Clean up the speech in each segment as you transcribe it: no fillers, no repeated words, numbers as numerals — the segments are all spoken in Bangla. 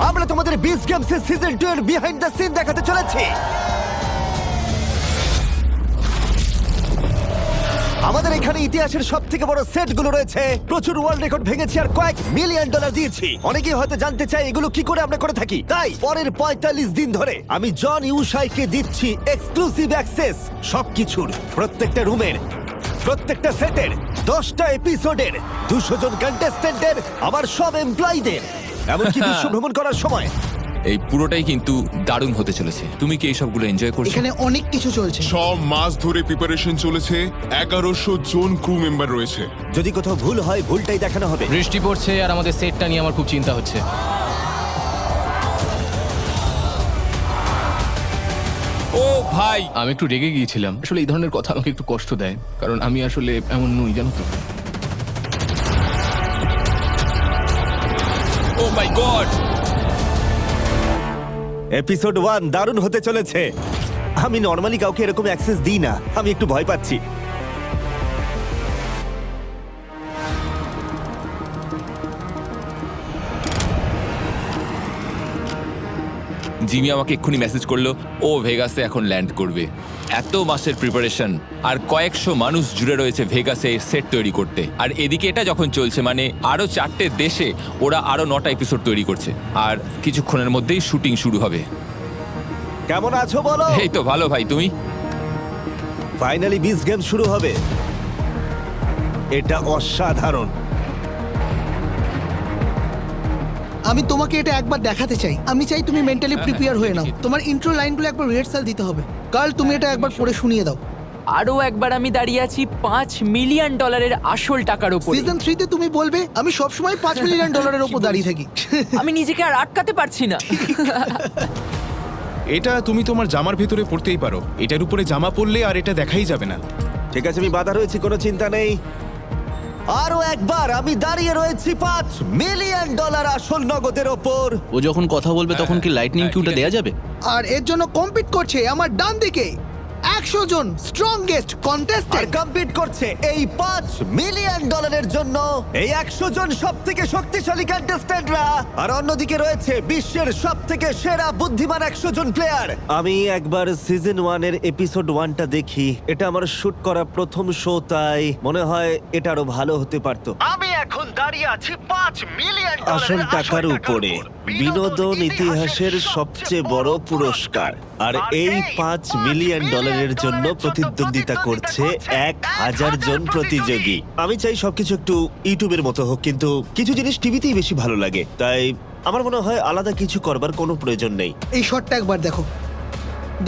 আমরা তোমাদের বিচ গেমসের সিজন 2 এর বিহাইন্ড দ্য সিন দেখাতে চলেছি। আমাদের এখানে ইতিহাসের সব থেকে বড় সেটগুলো রয়েছে, প্রচুর ওয়ার্ল্ড রেকর্ড ভেঙেছি আর কয়েক মিলিয়ন ডলার দিয়েছি। অনেকেই হয়তো জানতে চায় এগুলো কি করে আমরা করে থাকি, তাই পরের 45 দিন ধরে আমি জন ইউশাইকে দিচ্ছি এক্সক্লুসিভ অ্যাক্সেস সবকিছুর, প্রত্যেকটা রুমের, প্রত্যেকটা সেটের, 10টা এপিসোডের, 200 জন কন্টেস্টেন্টের, আমার সব এমপ্লয়ীদের, এমনকি বিশ্ব ভ্রমণ করার সময়। এই পুরোটাই কিন্তু দারুণ হতে চলেছে। তুমি কি এই সবগুলো এনজয় করছো? এখানে অনেক কিছু চলছে। 6 মাস ধরে প্রিপারেশন চলেছে। 1100 জন ক্রু মেম্বার রয়েছে। যদি কোথাও ভুল হয়, ভুলটাই দেখানো হবে। বৃষ্টি পড়ছে আর আমাদের সেটটা নিয়ে আমার খুব চিন্তা হচ্ছে। ও ভাই, আমি একটু রেগে গিয়েছিলাম। আসলে এই ধরনের কথা আমাকে একটু কষ্ট দেয়, কারণ আমি আসলে এমন নই, জানো তো। ও মাই গড, এপিসোড 1 দারুণ হতে চলেছে। আমি নর্মালি কাউকে এরকম অ্যাক্সেস দিই না, আমি একটু ভয় পাচ্ছি। জিমি আমাকে এক্ষুনি মেসেজ করলো ও ভেগাসে এখন ল্যান্ড করবে। এত মাসের প্রিপারেশন আর কয়েকশো মানুষ জুড়ে রয়েছে ভেগাসে সেট তৈরি করতে, আর এদিকে এটা যখন চলছে মানে আরো 4টে দেশে ওরা আরো 9টা এপিসোড তৈরি করছে, আর কিছুক্ষণের মধ্যেই শুটিং শুরু হবে। কেমন আছো বলো? এই তো ভালো ভাই, তুমি? ফাইনালি বিচ গেম শুরু হবে, এটা অসাধারণ। আমি তোমাকে এটা একবার দেখাতে চাই। আমি চাই তুমি মেন্টালি প্রিপেয়ার হয়ে নাও। তোমার ইন্ট্রো লাইনগুলো একবার রিহার্সাল দিতে হবে। কাল তুমি এটা একবার পড়ে শুনিয়ে দাও। আরো একবার আমি দাঁড়িয়ে আছি $5 মিলিয়ন আসল টাকার উপর। সিজন 3 তে তুমি বলবে আমি সবসময় $5 মিলিয়ন উপর দাঁড়িয়ে থাকি। আমি নিজেকে আর আটকাতে পারছি না। এটা তুমি তোমার জামার ভেতরে পড়তেই পারো। এটার উপরে জামা পরলে আর এটা দেখাই যাবে না। ঠিক আছে, আমি বাধা রয়েছি, কোনো চিন্তা নেই। আরো একবার আমি দাঁড়িয়ে রয়েছি $5 মিলিয়ন আসল নগদের ওপর। ও যখন কথা বলবে তখন কি লাইটনিং কিউটা দেয়া যাবে? আর এর জন্য কম্পিট করছে আমার ডান দিকে 100 জন স্ট্রংগেস্ট আর কন্টেস্টেন্ট। কম্পিট করছে এই $5 মিলিয়ন জন্য এই 100 জন সব থেকে শক্তিশালী কন্টেস্টেন্টরা, আর অন্যদিকে রয়েছে বিশ্বের সব থেকে সেরা বুদ্ধিমান 100 জন প্লেয়ার। আমি একবার সিজন 1 এর এপিসোড 1টা দেখি, এটা আমার শুট করা প্রথম শো, তাই মনে হয় এটা আরো ভালো হতে পারতো। আমি এখন দাঁড়িয়ে আছি $5 মিলিয়ন আসল টাকার উপরে, বিনোদন ইতিহাসের সবচেয়ে বড় পুরস্কার। আর এই $5 মিলিয়ন এর জন্য প্রতিদ্বন্দ্বিতা করছে 1000 জন প্রতিযোগী। আমি চাই সবকিছু একটু ইউটিউবের মতো হোক, কিন্তু কিছু জিনিস টিভিতেই বেশি ভালো লাগে, তাই আমার মনে হয় আলাদা কিছু করবার কোনো প্রয়োজন নেই। এই শটটা একবার দেখো।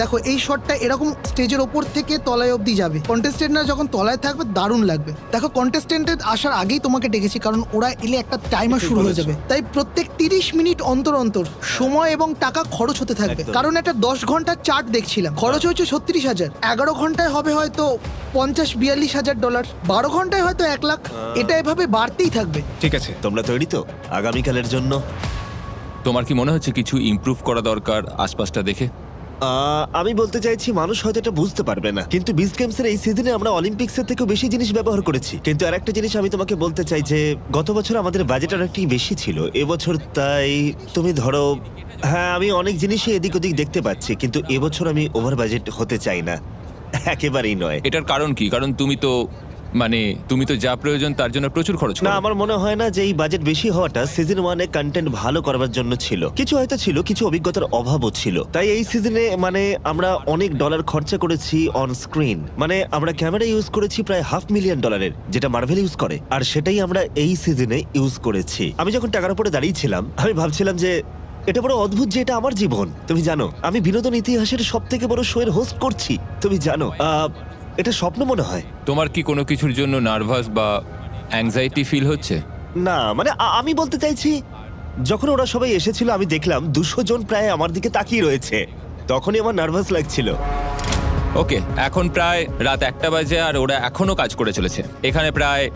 দেখো এই শটটা এরকম স্টেজের ওপর থেকে তলায় অবধি যাবে। কন্টেস্টেন্টরা যখন তলায় থাকবে দারুণ লাগবে। দেখো কন্টেস্টেন্টের আসার আগেই তোমাকে ডেকেছি, কারণ ওরা এলে একটা টাইমার শুরু হয়ে যাবে। তাই প্রত্যেক 30 মিনিট অন্তর অন্তর সময় এবং টাকা খরচ হতে থাকবে। একদম। কারণ একটা 10 ঘন্টার চার্ট দেখছিলাম, খরচ হয়েছে 36,000। 11 ঘন্টায় হবে হয়তো $50-42,000। 12 ঘন্টায় হয়তো 1 লাখ। এটা এভাবে বাড়তেই থাকবে। ঠিক আছে, তোমরা তৈরি তো আগামীকালের জন্য? তোমার কি মনে হচ্ছে কিছু ইমপ্রুভ করা দরকার আশপাশটা দেখে? আমি বলতে চাইছি মানুষ হয়তো এটা বুঝতে পারবে না, কিন্তু বিচ গেমসের এই সিজনে আমরা অলিম্পিক্সের থেকেও বেশি জিনিস ব্যবহার করেছি। কিন্তু আরেকটা জিনিস আমি তোমাকে বলতে চাই যে গত বছর আমাদের বাজেট অনেকটি বেশি ছিল এবছর, তাই তুমি ধরো, হ্যাঁ আমি অনেক জিনিসই এদিক ওদিক দেখতে পাচ্ছি, কিন্তু এবছর আমি ওভার বাজেট হতে চাই না, একেবারেই নয়। এটার কারণ কি? কারণ তুমি তো যা প্রয়োজন তার জন্য প্রচুর খরচ না, করো। আমার মনে হয় না যে এই বাজেট বেশি হওয়াটা সিজন 1 এ কন্টেন্ট ভালো করবার জন্য ছিল। কিছু হয়তো ছিল, কিছু অভিজ্ঞতার অভাবও ছিল। তাই এই সিজনে মানে আমরা অনেক ডলার খরচা করেছি অন স্ক্রিন। মানে আমরা ক্যামেরা ইউজ করেছি প্রায় $500,000 যেটা মার্ভেল ইউজ করে, আর সেটাই আমরা এই সিজনে ইউজ করেছি। আমি যখন টাকার উপরে দাঁড়িয়েছিলাম আমি ভাবছিলাম যে এটা বড় অদ্ভুত যে এটা আমার জীবন। তুমি জানো আমি বিনোদন ইতিহাসের সব থেকে বড় শো এর হোস্ট করছি, তুমি জানো এটা স্বপ্ন মনে হয়। তোমার কি কোনো কিছুর জন্য নার্ভাস বা অ্যাংজাইটি ফিল হচ্ছে? না মানে আমি বলতে চাইছি যখন ওরা সবাই এসেছিল আমি দেখলাম 200 জন প্রায় আমার দিকে তাকিয়ে রয়েছে, তখনই আমার নার্ভাস লাগছিল। ওকে, এখন প্রায় রাত 1টা বাজে আর ওরা এখনো কাজ করে চলেছে। এখানে প্রায়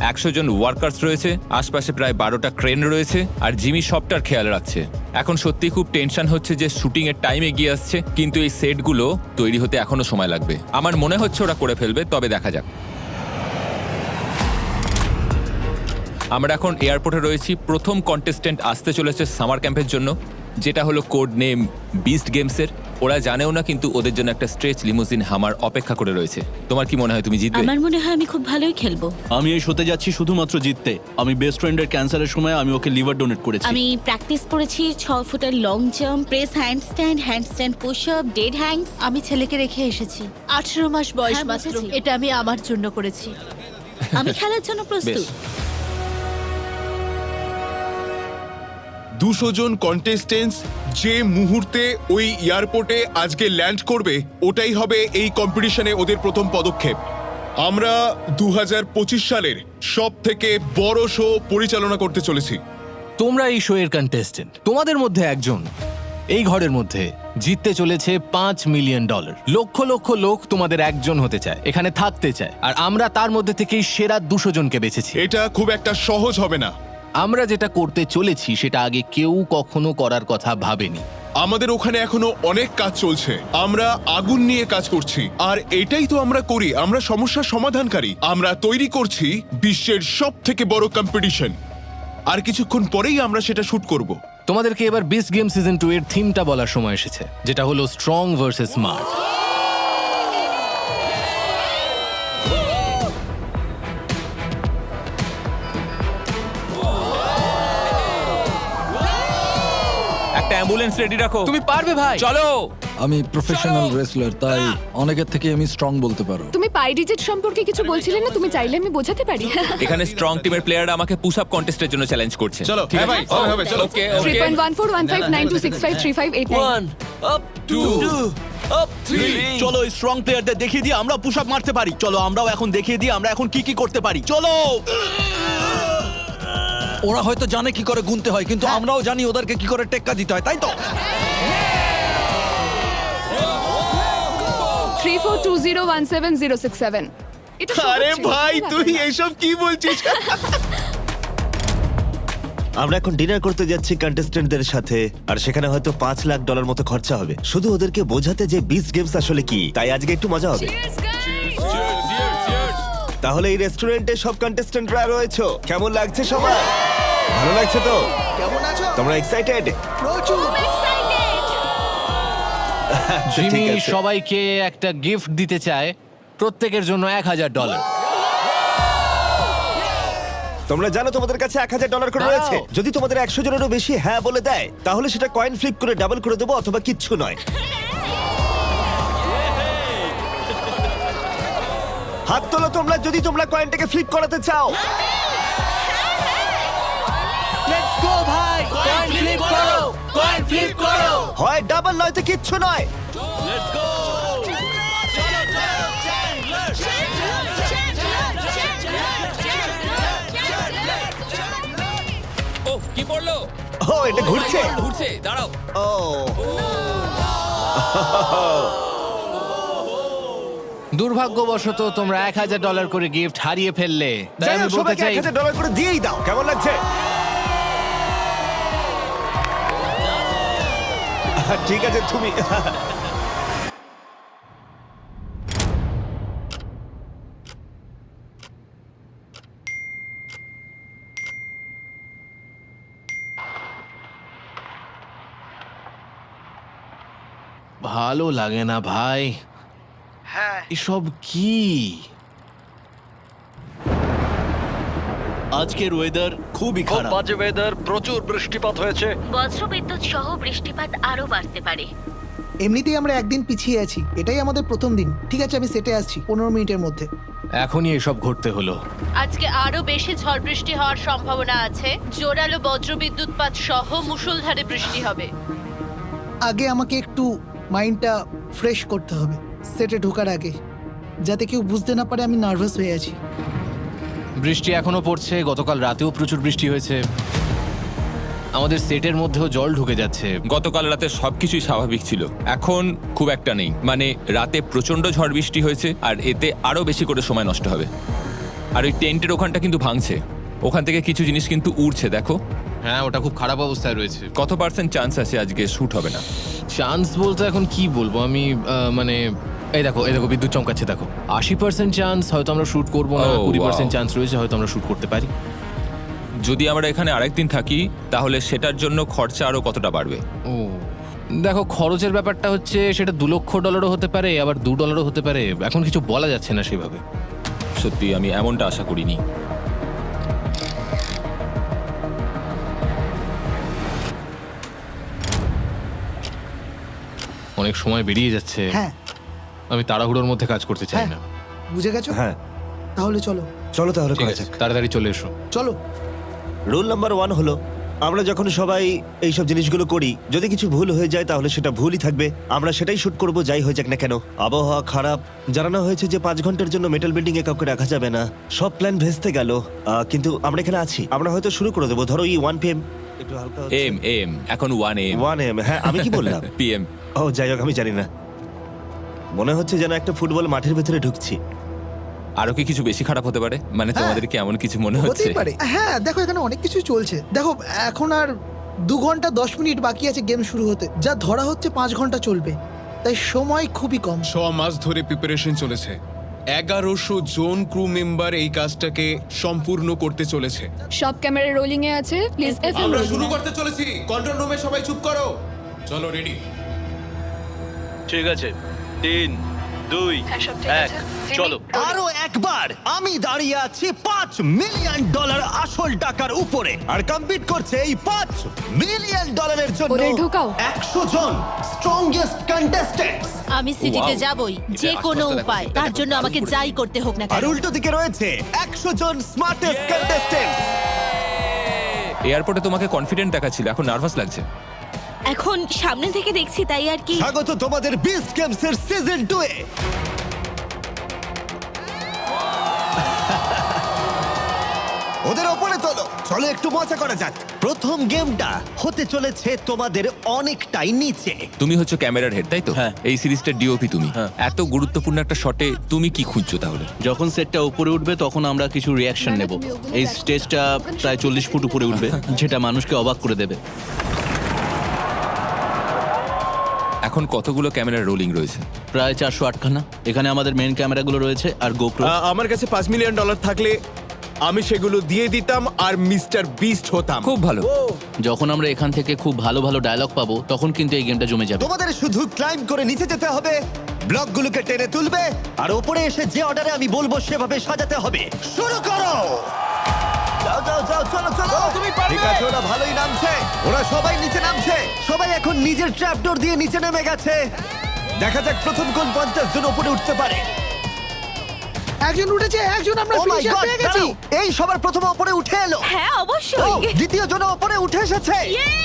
100 জন ওয়ার্কার্স রয়েছে, আশপাশে প্রায় 12টা ক্রেন রয়েছে, আর জিমি সবটার খেয়াল রাখছে। এখন সত্যি খুব টেনশন হচ্ছে যে শুটিং এর টাইম এগিয়ে আসছে, কিন্তু এই সেটগুলো তৈরি হতে এখনো সময় লাগবে। আমার মনে হচ্ছে ওরা করে ফেলবে, তবে দেখা যাক। আমরা এখন এয়ারপোর্টে রয়েছি। প্রথম কন্টেস্ট্যান্ট আসতে চলেছে সামার ক্যাম্পের জন্য, যেটা হলো কোড নেম বিস্ট গেমসের। ওরা জানেও না, কিন্তু ওদের জন্য একটা স্ট্রেচ লিমুজিন হামার অপেক্ষা করে রয়েছে। তোমার কি মনে হয়, তুমি জিতবে? আমার মনে হয় আমি খুব ভালোই খেলবো। আমি এই শোতে যাচ্ছি শুধুমাত্র জিততে। আমি বেস্ট ফ্রেন্ডের ক্যান্সারের সময় আমি ওকে লিভার ডোনেট করেছি। আমি প্র্যাকটিস করেছি 6 ফুটের long jump, press handstand push up, dead Hanks. আমি ছেলেকে রেখে এসেছি। 18 মাস বয়স হ্যাঁ, মাত্র। বুঝেছি। এটা আমি আমার জন্য করেছি। আমি খেলার জন্য প্রস্তুত। 200 জন কন্টেস্টেন্টস যে মুহূর্তে ওই এয়ারপোর্টে আজকে ল্যান্ড করবে, ওটাই হবে এই কম্পিটিশনে ওদের প্রথম পদক্ষেপ। আমরা 2025 সালের সব থেকে বড় শো পরিচালনা করতে চলেছি। তোমরা এই শো এর কন্টেস্টেন্ট। তোমাদের মধ্যে একজন এই ঘরের মধ্যে জিততে চলেছে $5 মিলিয়ন। লক্ষ লক্ষ লোক তোমাদের একজন হতে চায়, এখানে থাকতে চায়, আর আমরা তার মধ্যে থেকেই সেরা 200 জনকে বেছেছি। এটা খুব একটা সহজ হবে না। আমরা যেটা করতে চলেছি সেটা আগে কেউ কখনো করার কথা ভাবেনি। আমাদের ওখানে এখনো অনেক কাজ চলছে। আমরা আগুন নিয়ে কাজ করছি, আর এটাই তো আমরা করি। আমরা সমস্যার সমাধানকারী। আমরা তৈরি করছি বিশ্বের সব থেকে বড় কম্পিটিশন, আর কিছুক্ষণ পরেই আমরা সেটা শুট করব। তোমাদেরকে এবার বিস্ট গেম সিজন 2 এর থিমটা বলার সময় এসেছে, যেটা হলো স্ট্রং ভার্সেস স্মার্ট। একটা অ্যাম্বুলেন্স রেডি রাখো। তুমি পারবে ভাই, চলো। আমি প্রফেশনাল রেসলার, তাই অনেকের থেকে আমি স্ট্রং বলতে পারো। তুমি পাই ডিজিট সম্পর্কে কিছু বলছিলে না? তুমি চাইলে আমি বোঝাতে পারি। এখানে স্ট্রং টিমের প্লেয়াররা আমাকে পুশ আপ কন্টেস্টের জন্য চ্যালেঞ্জ করছে। চলো, হ্যাঁ ভাই, হবে, হবে, চলো। ওকে 3.141592653589 চলো এই স্ট্রং প্লেয়ারদের দেখিয়ে দিই আমরা পুশ আপ মারতে পারি। চলো আমরাও এখন দেখিয়ে দিই আমরা এখন কি কি করতে পারি। চলো। ওরা হয়তো জানে কি করে গুনতে হয়, কিন্তু আমরাও জানি ওদেরকে কি করে টেক্কা দিতে হয়, তাই তো? 3420171067। এটা আরে ভাই, তুই এসব কি বলছিস? আমরা এখন ডিনার করতে যাচ্ছি কন্টেস্টেন্টদের সাথে, আর সেখানে হয়তো $5 লাখ মতো খরচা হবে শুধু ওদেরকে বোঝাতে যে বিস্ট গেমস আসলে কি। তাই আজকে একটু মজা হবে। তাহলে এই রেস্টুরেন্টে সব কন্টেস্টেন্টরা রয়েছে। কেমন লাগছে সবার? ভালো লাগছে তো? কেমন আছো? তোমরা এক্সাইটেড? প্রচুর। জিমি সবাইকে একটা গিফট দিতে চায়, প্রত্যেকের জন্য $1000। তোমরা জানো তোমাদের কাছে $1000 করে রয়েছে। যদি তোমাদের 100 জনেরও বেশি হ্যাঁ বলে দেয়, তাহলে সেটা কয়েন ফ্লিপ করে ডাবল করে দেবো, অথবা কিচ্ছু নয়। হাত তোলো তোমরা যদি তোমরা কয়েনটাকে ফ্লিপ করাতে চাও। লেটস গো ভাই, কয়েন ফ্লিপ করো, কয়েন ফ্লিপ করো। হয় ডাবল নয়তো কিচ্ছু নয়। ও কি পড়লো? ও এটা ঘুরছে। ঘুরছে, দাঁড়াও। ও দুর্ভাগ্যবশত তোমরা $1000 করে গিফট হারিয়ে ফেললে। তাই যাই আমি হোক, বলতে সবাইকে চাই $1000 করে দিয়েই দাও। কেমন লাগছে? ঠিক আছে তুমি। ভালো লাগে না ভাই। হ্যাঁ, এসব কি? আজকের ওয়েদার খুবই খারাপ। বাজে ওয়েদার, প্রচুর বৃষ্টিপাত হয়েছে। বজ্রবিদ্যুৎ সহ বৃষ্টিপাত আরো বাড়তে পারে। এমনিতেই আমরা একদিন পিছিয়ে আছি, এটাই আমাদের প্রথম দিন। ঠিক আছে, আমি সেটে আসছি 15 মিনিটের মধ্যে। এখনই এসব ঘটতে হলো। আজকে আরো বেশি ঝড় বৃষ্টি হওয়ার সম্ভাবনা আছে। জোরালো বজ্রবিদ্যুৎপাত সহ মুষলধারে বৃষ্টি হবে। আগে আমাকে একটু মাইন্ডটা ফ্রেশ করতে হবে সেটে ঢোকার আগে, যাতে কেউ বুঝতে না পারে আমি নার্ভাস হয়ে আছি। বৃষ্টি এখনো পড়ছে, গতকাল রাতেও প্রচুর বৃষ্টি হয়েছে। আমাদের সেটের মধ্যেও জল ঢুকে যাচ্ছে। গতকাল রাতে সবকিছুই স্বাভাবিক ছিল, এখন খুব একটা নেই। মানে রাতে প্রচন্ড ঝড় বৃষ্টি হয়েছে, আর এতে আরো বেশি করে সময় নষ্ট হবে। আর ওই টেন্টের ওখানটা কিন্তু ভাঙছে, ওখান থেকে কিছু জিনিস কিন্তু উড়ছে, দেখো। হ্যাঁ, ওটা খুব খারাপ অবস্থায় রয়েছে। কত % চান্স আছে আজকে শুট হবে না? চান্স বলতে এখন কি বলবো আমি, মানে এই দেখো বিদ্যুৎ চমকাচ্ছে, দেখো। 80% চান্স হয়তো আমরা শুট করবো না, Oh, 20% wow. চান্স রয়েছে হয়তো আমরা শুট করতে পারি। যদি আমরা এখানে আরেকদিন থাকি তাহলে সেটার জন্য খরচা আরো কতটা বাড়বে? ও দেখো, খরচের ব্যাপারটা হচ্ছে সেটা $2 লক্ষ হতে পারে, আবার $2 হতে পারে। এখন কিছু বলা যাচ্ছে না সেভাবে। সত্যি আমি এমনটা আশা করিনি। অনেক সময় বেরিয়ে যাচ্ছে। হ্যাঁ আমি তাড়াহুড়োর মধ্যে কাজ করতে চাই হ্যাঁ না। বুঝে গেছো? হ্যাঁ তাহলে চলো চলো তাহলে ঠিক করা আছে, যাক। তাড়াতাড়ি চলে এসো। চলো। রুল নাম্বার 1 হলো আমরা যখন সবাই এইসব জিনিসগুলো করি, যদি কিছু ভুল হয়ে যায় তাহলে সেটা ভুলই থাকবে। আমরা সেটাই শুট করব, যাই হয়ে যাক না কেন। আবহাওয়া খারাপ, জানানো হয়েছে যে 5 ঘন্টার জন্য মেটাল বিল্ডিং এ কাউকে রাখা যাবে না। সব প্ল্যান ভেস্তে গেল, কিন্তু আমরা এখানে আছি। আমরা হয়তো শুরু করে দেবো, ধরো 1 PM। একটু হালকা হচ্ছে। এম এখন 1 AM 1 AM, হ্যাঁ আমি কি বললাম? PM। ও যাই হোক, আমি জানি না, মনে হচ্ছে যেন একটা ফুটবল মাঠের ভেতরে ঢুকছি। আরো কি কিছু বেশি খারাপ হতে পারে? মানে তোমাদের কি এমন কিছু মনে হচ্ছে? হতেই পারে। হ্যাঁ দেখো, এখানে অনেক কিছু চলছে। দেখো এখন আর 2 ঘন্টা 10 মিনিট বাকি আছে গেম শুরু হতে, যা ধরা হচ্ছে 5 ঘন্টা চলবে, তাই সময় খুবই কম। 6 মাস ধরে প্রিপারেশন চলেছে। 1100 জন ক্রু মেম্বার এই কাজটাকে সম্পূর্ণ করতে চলেছে। সব ক্যামেরা রোলিং এ আছে, প্লিজ এফএম আমরা রোলিং শুরু করতে চলেছি। কন্ট্রোল রুমে সবাই চুপ করো। চলো রেডি। ঠিক আছে, 3, 2, 1 চলো। আরো একবার আমি দাঁড়িয়ে আছি $5 মিলিয়ন আসল টাকার উপরে, আর কম্পিট করছে এই $5 মিলিয়ন জন্য ওদের ঢোকাও। 100 জন স্ট্রংগেস্ট কন্টেস্টেন্টস। আমি সিটিতে Wow. যাবই এটা যে কোনো আস্তে আস্তে উপায়, দেখো, তার জন্য দেখো, আমাকে দেখো, যাই করতে হোক না আর কেন। উল্টো দিকে রয়েছে 100 জন স্মার্টেস্ট কন্টেস্টেন্টস। এয়ারপোর্টে তোমাকে কনফিডেন্ট দেখাচ্ছিল, এখন নার্ভাস লাগছে। এখন সামনে থেকে দেখছি তাই আর কি। স্বাগত তোমাদের বিস্ট গেমস এর সিজন 2 এ। ওদের ওপরে তোলো, চলো একটু মজা করা যাক। প্রথম গেমটা হতে চলেছে তোমাদের অনেকটাই নিচে। তুমি হচ্ছে ক্যামেরার হেড, তাই তো? হ্যাঁ। এই সিরিজটার ডিওপি তুমি। হ্যাঁ। এত গুরুত্বপূর্ণ একটা শটে তুমি কি খুঁজছো তাহলে? যখন সেটটা উপরে উঠবে তখন আমরা কিছু রিয়াকশন নেব। এই স্টেজটা প্রায় 40 ফুট উপরে উঠবে, যেটা মানুষকে অবাক করে দেবে। এখন কতগুলো ক্যামেরা রোলিং রয়েছে? প্রায় 408 খানা। এখানে আমাদের মেইন ক্যামেরাগুলো রয়েছে আর গোপ্রো। আমার কাছে $5 মিলিয়ন থাকলে আমি সেগুলো দিয়ে দিতাম আর মিস্টার বিস্ট হতাম। খুব ভালো। যখন আমরা এখান থেকে খুব ভালো ভালো ডায়লগ পাবো তখন কিন্তু এই গেমটা জমে যাবে। তোমাদের শুধু ক্লাইম্ব করে নিচে যেতে হবে, ব্লকগুলোকে টেনে তুলবে, আর ওপরে এসে যে অর্ডারে আমি বলবো সেভাবে সাজাতে হবে। শুরু করো। যাও যাও যাও, চলো চলো, তুমি পারবে। ঠিক আছে, ওরা ভালোই নামছে, ওরা সবাই নিচে নামছে। সবাই এখন নিজের ট্র্যাপডোর দিয়ে নিচে নেমে গেছে। দেখা যাক প্রথম কোন 50 জন উপরে উঠতে পারে। একজন উঠেছে, একজন আমরা Oh my ফিনিশার God, পেয়ে গেছি। দাঁড়াও, এই সবার প্রথম উপরে উঠে এলো। হ্যাঁ ও, অবশ্যই। দ্বিতীয় জন উপরে উঠে এসেছে।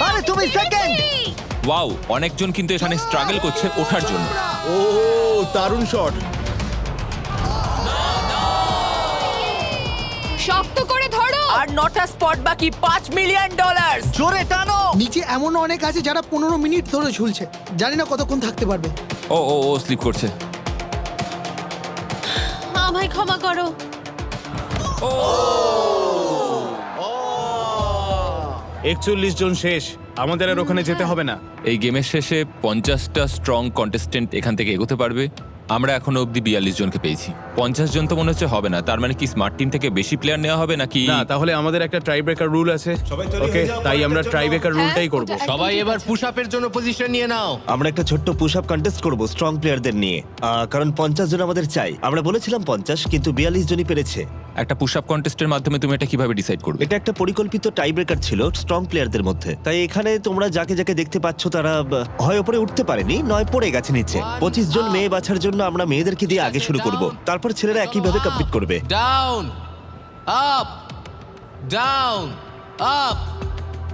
আরে তুমি সেকেন্ড। ওয়াও, অনেকজন কিন্তু এখানে স্ট্রাগল করছে ওঠার জন্য। ও দারুণ শট। শক্ত করে ধরো। আর 9টা স্পট বাকি, $5 মিলিয়ন। জোরে টানো। নিচে এমন অনেক আছে যারা 15 মিনিট ধরে ঝুলছে, জানি না কতক্ষণ থাকতে পারবে। ও ও ও স্লিপ করছে। আমায় ক্ষমা করো। 41 জন শেষ। আমাদের আর ওখানে যেতে হবে না। এই গেমের শেষে 50টা স্ট্রং কন্টেস্টেন্ট এখান থেকে এগোতে পারবে। আমরা এখনো অবধি 42 জনকে পেয়েছি। 50 জন তো মনে হচ্ছে হবে না। তার মানে কি স্মার্ট টিম থেকে বেশি প্লেয়ার নেওয়া হবে নাকি? না, তাহলে আমাদের একটা টাই ব্রেকার রুল আছে। সবাই তৈরি ওকে, হয়ে যাও, তাই আমরা পরের টাই ব্রেকার জন্য। রুলটাই করব। হ্যাঁ, সবাই এবার পুশ আপের জন্য পজিশন নিয়ে নাও। আমরা একটা ছোট্ট পুশ আপ কন্টেস্ট করব স্ট্রং প্লেয়ারদের নিয়ে, কারণ 50 জন আমাদের চাই। আমরা বলেছিলাম 50, কিন্তু 42 জনই পেরেছে। একটা পুশ আপ কন্টেস্টের মাধ্যমে তুমি এটা কিভাবে ডিসাইড করবে? এটা একটা পরিকল্পিত টাই ব্রেকার ছিল স্ট্রং প্লেয়ারদের মধ্যে। তাই এখানে তোমরা যাকে যাকে দেখতে পাচ্ছ তারা হয় উপরে উঠতে পারেনি, নয় পড়ে গেছে নিচে। 25 জন মেয়ে বাছার জন্য আমরা মেয়েদেরকে দিয়ে আগে শুরু করব, তারপর ছেলেরা একইভাবে কমপ্লিট করবে। Down up down up.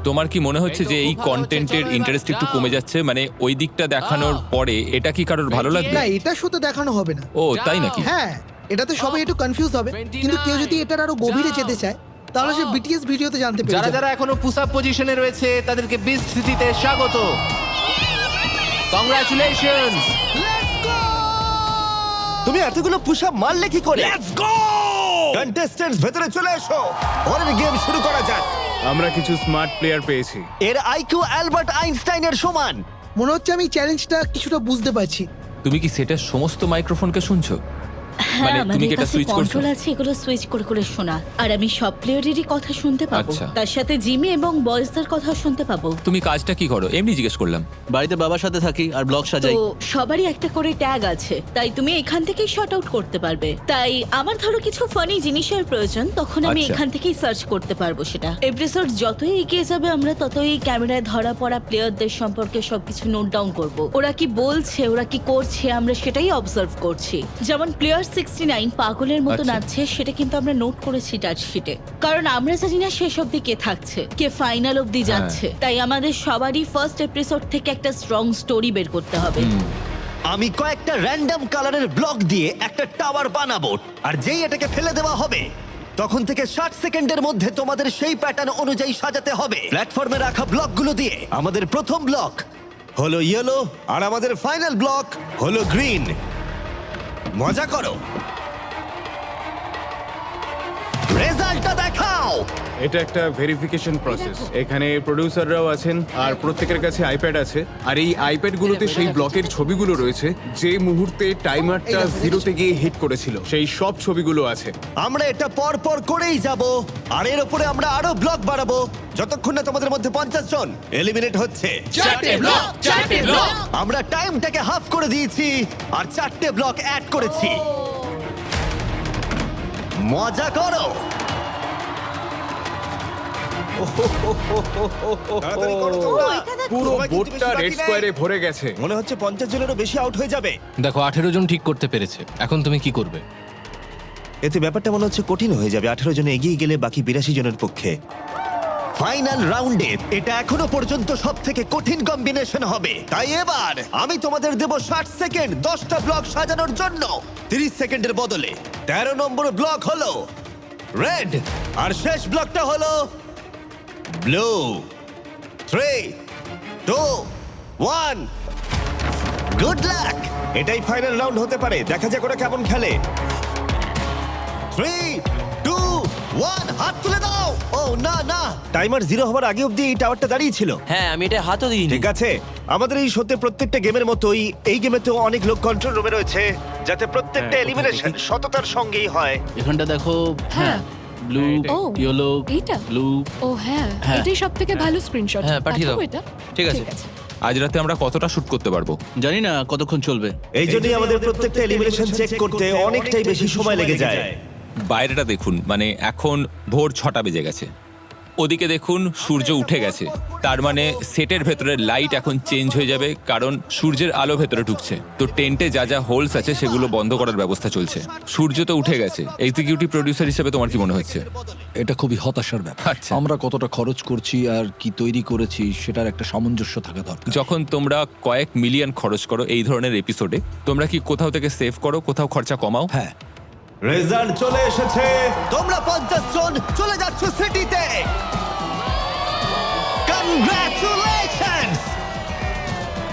তোমার কি মনে হচ্ছে যে এই খুব ভালো হচ্ছে, কন্টেন্টের চলো এবার ইন্টারেস্ট একটু down. কমে যাচ্ছে? মানে ওই দিকটা দেখানোর পরে এটা কি কারোর ভালো লাগবে? না, এটা শুধু দেখানো হবে না। ও তাই নাকি? হ্যাঁ, এটাতে সবাই একটু কনফিউজ হবে, কিন্তু কেউ যদি এটার আরো গভীরে যেতে চায় তাহলে সে বিটিএস ভিডিওতে জানতে পেরে যারা যাবে। যারা এখনো পুশ আপ পজিশনে রয়েছে তাদেরকে বিস্ট সিটিতে স্বাগত। কংগ্রাচুলেশনস। তুমি এতগুলো পুশ আপ মারলে কি করে? Let's go! কন্টেস্ট্যান্টস ভেতরে চলে এসো, পরের গেম শুরু করা যাক। আমরা কিছু স্মার্ট প্লেয়ার পেয়েছি। এর আইকিউ অ্যালবার্ট আইনস্টাইনের সমান। মনে হচ্ছে আমি চ্যালেঞ্জটা কিছুটা বুঝতে পারছি। তুমি কি সেটার সমস্ত মাইক্রোফোনকে শুনছো? মানে হ্যাঁ তুমি আমাদের কি এটা কাছে সুইচ করছো কন্ট্রোল আছে এগুলো সুইচ করে করে শোনা আর আমি সব প্লেয়ারেরই কথা শুনতে পাবো আচ্ছা। তার সাথে জিমি এবং বয়েজদের কথাও শুনতে পাবো তুমি কাজটা কি করো এমনি জিজ্ঞেস করলাম। বাড়িতে বাবার সাথে থাকি আর ব্লগ তো সাজাই। সবারই একটা করে ট্যাগ আছে তাই তুমি এখান থেকেই শর্ট আউট করতে পারবে তাই আমার ধরো কিছু ফানি জিনিসের প্রয়োজন তখন আমি আচ্ছা। এখান থেকেই সার্চ করতে পারবো সেটা এপিসোড যতই এগিয়ে যাবে আমরা ততই ক্যামেরায় ধরা পড়া প্লেয়ারদের সম্পর্কে সবকিছু নোট ডাউন করব ওরা কি বলছে ওরা কি করছে আমরা সেটাই অবজার্ভ করছি যেমন প্লেয়ার 69 পাগলের মতো আচ্ছা। নাচছে সেটা কিন্তু আমরা নোট করেছি টাচশিটে কারণ আমরা জানি না শেষ অবধি কে থাকছে কে ফাইনাল অবধি যাচ্ছে তাই আমাদের সবারই ফার্স্ট এপিসোড থেকে একটা স্ট্রং স্টোরি বের করতে হবে আমি কয়েকটা র্যান্ডম কালারের ব্লক দিয়ে একটা টাওয়ার বানাবো আর যেই এটাকে ফেলে দেওয়া হবে তখন থেকে 60 সেকেন্ডের মধ্যে তোমাদের সেই প্যাটার্ন অনুযায়ী সাজাতে হবে প্ল্যাটফর্মে রাখা ব্লকগুলো দিয়ে আমাদের প্রথম ব্লক হলো ইয়েলো আর আমাদের ফাইনাল ব্লক হলো গ্রিন মজা করো রেজাল্টটা দেখাও এটা একটা ভেরিফিকেশন প্রসেস। এখানে প্রোডিউসাররাও আছেন আর প্রত্যেকের কাছে আইপ্যাড আছে আর এই আইপ্যাড গুলোতে সেই ব্লকের ছবিগুলো রয়েছে যে মুহূর্তে টাইমারটা জিরোতে গিয়ে হিট করেছিল সেই সব ছবিগুলো আছে। আমরা এটা পর পর করেই যাব আর এর উপরে আমরা আরো ব্লক বাড়াবো যতক্ষণ না তোমাদের মধ্যে 50 জন এলিমিনেট হচ্ছে আমরা টাইমটাকে হাফ করে দিয়েছি আর 4টে ব্লক অ্যাড করেছি মজা করো তাড়াতাড়ি করো তোমরা। পুরো সবাই কিন্তু বোর্ডটা বেশি বাকি রেড নেই। স্কোয়ারে ভরে গেছে। মনে হচ্ছে 50 জনেরও বেশি আউট হয়ে যাবে দেখো 18 জন ঠিক করতে পেরেছে, এখন তুমি কি করবে? এতে ব্যাপারটা মনে হচ্ছে কঠিন হয়ে যাবে 18 জন এগিয়ে গেলে বাকি 82 জনের পক্ষে ফাইনাল রাউন্ডে এটা এখনো পর্যন্ত সব থেকে কঠিন কম্বিনেশন হবে তাই এবার আমি তোমাদের দেব 60 সেকেন্ড 10টা ব্লক সাজানোর জন্য 30 সেকেন্ডের বদলে 13 নম্বর ব্লক হলো রেড আর শেষ ব্লকটা হলো ব্লু 3 2 1 গুড লাক এটাই ফাইনাল রাউন্ড হতে পারে দেখা যাক ওরা কেমন খেলে 3 2 1 হাত তুলে দাও ও না না টাইমার 0 হওয়ার আগে অবধি এই টাওয়ারটা দাঁড়িয়ে ছিল হ্যাঁ আমি এটা হাতও দিইনি। ঠিক আছে আমাদের এই শোতে প্রত্যেকটা গেমের মতোই এই গেমেতেও অনেক লোক কন্ট্রোল রুমে রয়েছে যাতে প্রত্যেকটা হ্যাঁ, এলিমিনেশন সততার সঙ্গেই হয় এখানটা দেখো, হ্যাঁ ব্লু ও, ইয়েলো এইটা? ব্লু। ও হ্যাঁ হ্যাঁ। এটাই সব থেকে ভালো স্ক্রিনশট হ্যাঁ, পাঠিয়ে দাও। এটা ঠিক আছে। আজ রাতে আমরা কতটা শুট করতে পারবো? জানি না কতক্ষণ চলবে। এই জন্যই আমাদের প্রত্যেকটা এলিমিনেশন চেক করতে অনেকটাই বেশি সময় লেগে যায় বাইরেটা দেখুন, মানে এখন ভোর 6টা বেজে গেছে। ওদিকে দেখুন সূর্য উঠে গেছে, তার মানে সেটের ভেতরে লাইট এখন চেঞ্জ হয়ে যাবে কারণ সূর্যের আলো ভেতরে ঢুকছে। তো টেন্টে যা যা হোলস আছে সেগুলো বন্ধ করার ব্যবস্থা চলছে। সূর্য তো উঠে গেছে। এক্সিকিউটিভ প্রোডিউসার হিসেবে তোমার কি মনে হচ্ছে? এটা খুবই হতাশার ব্যাপার। আচ্ছা। আমরা কতটা খরচ করছি আর কি তৈরি করেছি সেটার একটা সামঞ্জস্য থাকা দরকার। যখন তোমরা কয়েক মিলিয়ন খরচ করো এই ধরনের এপিসোডে, তোমরা কি কোথাও থেকে সেভ করো, কোথাও খরচা কমাও? হ্যাঁ, রেজাল্ট চলে এসেছে তোমরা 50 জন চলে যাচ্ছ সিটিতে কনগ্রাচুলেশনস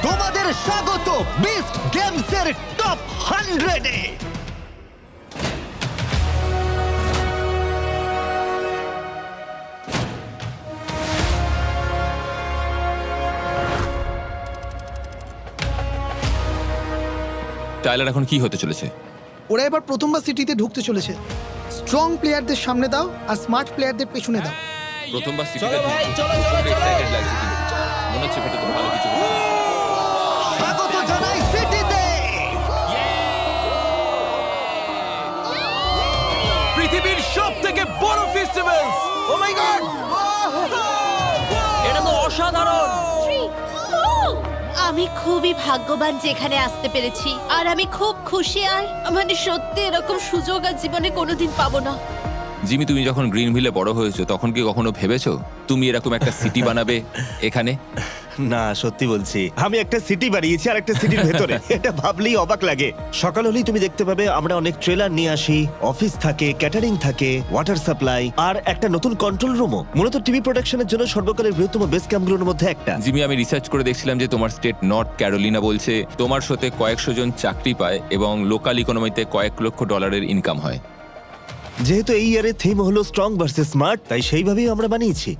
তোমাদের স্বাগত বিস্ট গেমস এর টপ 100 এ টাইলার এখন কি হতে চলেছে? ওরা এবার প্রথমবার সিটিতে ঢুকতে চলেছে স্ট্রং প্লেয়ারদের সামনে দাও আর স্মার্ট প্লেয়ারদের পেছনে দাও প্রথমবার সিটিতে এক্সাইটেড লাগছে কিন্তু মনে হচ্ছে ভেতরে তো ভালো কিছু হচ্ছে। স্বাগত জানাই সিটিতে পৃথিবীর সবথেকে বড় ফেস্টিভ্যাল। ও মাই গড, এটা তো অসাধারণ। আমি খুবই ভাগ্যবান যে এখানে আসতে পেরেছি আর আমি খুব খুশি আর মানে সত্যি এরকম সুযোগ আর জীবনে কোনোদিন পাবো না জিমি, তুমি যখন গ্রিনভিলে বড় হয়েছো তখন কি কখনো ভেবেছো তুমি এরকম একটা সিটি বানাবে এখানে? না সত্যি বলছি আমি একটা সিটি বানিয়েছি আর একটা সিটির ভেতরে এটা ভাবলেই অবাক লাগে সকাল হলেই তুমি দেখতে পাবে আমরা অনেক ট্রেলার নিয়ে আসি অফিস থাকে ক্যাটারিং থাকে ওয়াটার সাপ্লাই আর একটা নতুন কন্ট্রোল রুমও মূলত টিভি প্রোডাকশনের জন্য সর্বকালের বৃহত্তম বেস ক্যাম্পগুলোর মধ্যে একটা জিমি, আমি রিসার্চ করে দেখছিলাম যে তোমার স্টেট নর্থ ক্যারোলিনা বলছে তোমার শোতে কয়েকশো জন চাকরি পায় এবং লোকাল ইকোনমিতে কয়েক লক্ষ ডলারের ইনকাম হয়। যেহেতু এই ইয়ারের থিম হলো স্ট্রং ভার্সেস স্মার্ট, তাই সেইভাবেই আমরা বানিয়েছি।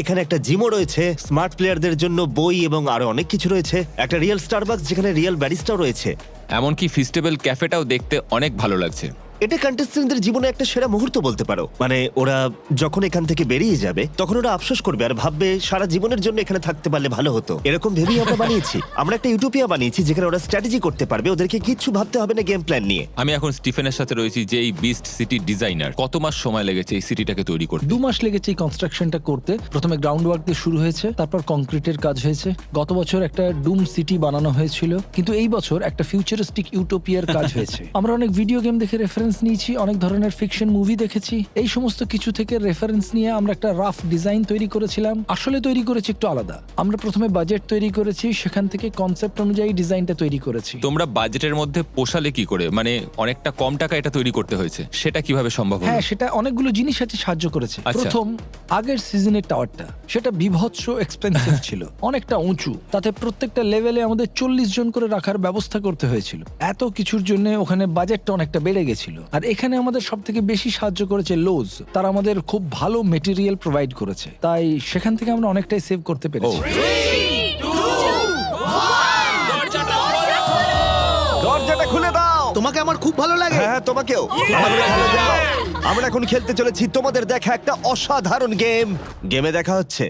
এখানে একটা জিমও রয়েছে, স্মার্ট প্লেয়ারদের জন্য বই এবং আরো অনেক কিছু রয়েছে। একটা রিয়েল স্টারবাকস যেখানে রিয়েল ব্যারিস্টাও রয়েছে। এমনকি ফিস্টেবল ক্যাফেটাও দেখতে অনেক ভালো লাগছে। এটা কন্টেস্টেন্টদের জীবনে একটা সেরা মুহূর্ত বলতে পারো। মানে ওরা যখন এখান থেকে বেরিয়ে যাবে তখন ওরা আফসোস করবে আর ভাববে সারা জীবনের জন্য এখানে থাকতে পারলে ভালো হতো। এরকম ভেবেই আমরা বানিয়েছি। আমরা একটা ইউটোপিয়া বানিয়েছি যেখানে ওরা স্ট্র্যাটেজি করতে পারবে, ওদেরকে কিচ্ছু ভাবতে হবে না গেম প্ল্যান নিয়ে। আমি এখন স্টিফেনের সাথে রয়েছি, যে এই বিস্ট সিটি ডিজাইনার। কত মাস সময় লেগেছে এই সিটিটাকে তৈরি করতে? 2 মাস লেগেছে এই কনস্ট্রাকশনটা করতে। প্রথমে গ্রাউন্ড ওয়ার্ক দিয়ে শুরু হয়েছে, তারপর কংক্রিটের কাজ হয়েছে। গত বছর একটা ডুম সিটি বানানো হয়েছিল, কিন্তু এই বছর একটা ফিউচারিস্টিক ইউটোপিয়ার কাজ হয়েছে। আমরা অনেক ভিডিও গেম দেখে রেফারেন্স নিয়েছি, অনেক ধরনের ফিকশন মুভি দেখেছি। এই সমস্ত কিছু থেকে রেফারেন্স নিয়ে আমরা একটা রাফ ডিজাইন তৈরি করেছিলাম। আসলে তৈরি করেছি একটু আলাদা। আমরা প্রথমে বাজেট তৈরি করেছি, সেখান থেকে কনসেপ্ট অনুযায়ী ডিজাইনটা তৈরি করেছি। তোমরা বাজেটের মধ্যে পোষালে কি করে? মানে অনেকটা কম টাকা এটা তৈরি করতে হয়েছে, সেটা কিভাবে সম্ভব হলো? হ্যাঁ, সেটা অনেকগুলো জিনিস আছে সাহায্য করেছে। আচ্ছা। প্রথম, আগের সিজনের টাওয়ারটা সেটা বিভৎস এক্সপেন্সিভ ছিল, অনেকটা উঁচু। তাতে প্রত্যেকটা লেভেলে আমাদের 40 জন করে রাখার ব্যবস্থা করতে হয়েছিল। এত কিছুর জন্য ওখানে বাজেটটা অনেকটা বেড়ে গেছিল। আর এখানে আমাদের সব থেকে বেশি সাহায্য করেছে লোজ। তারা আমাদের খুব ভালো মেটেরিয়াল প্রোভাইড করেছে, তাই সেখান থেকে আমরা অনেকটাই সেভ করতে পেরেছি। দরজাটা খুলে দাও। তোমাকে আমার খুব ভালো লাগে। হ্যাঁ, তোমাকেও। আমাদের ভালো যাও। আমরা এখন খেলতে চলেছি তোমাদের দেখা একটা অসাধারণ গেম। গেমে দেখা হচ্ছে।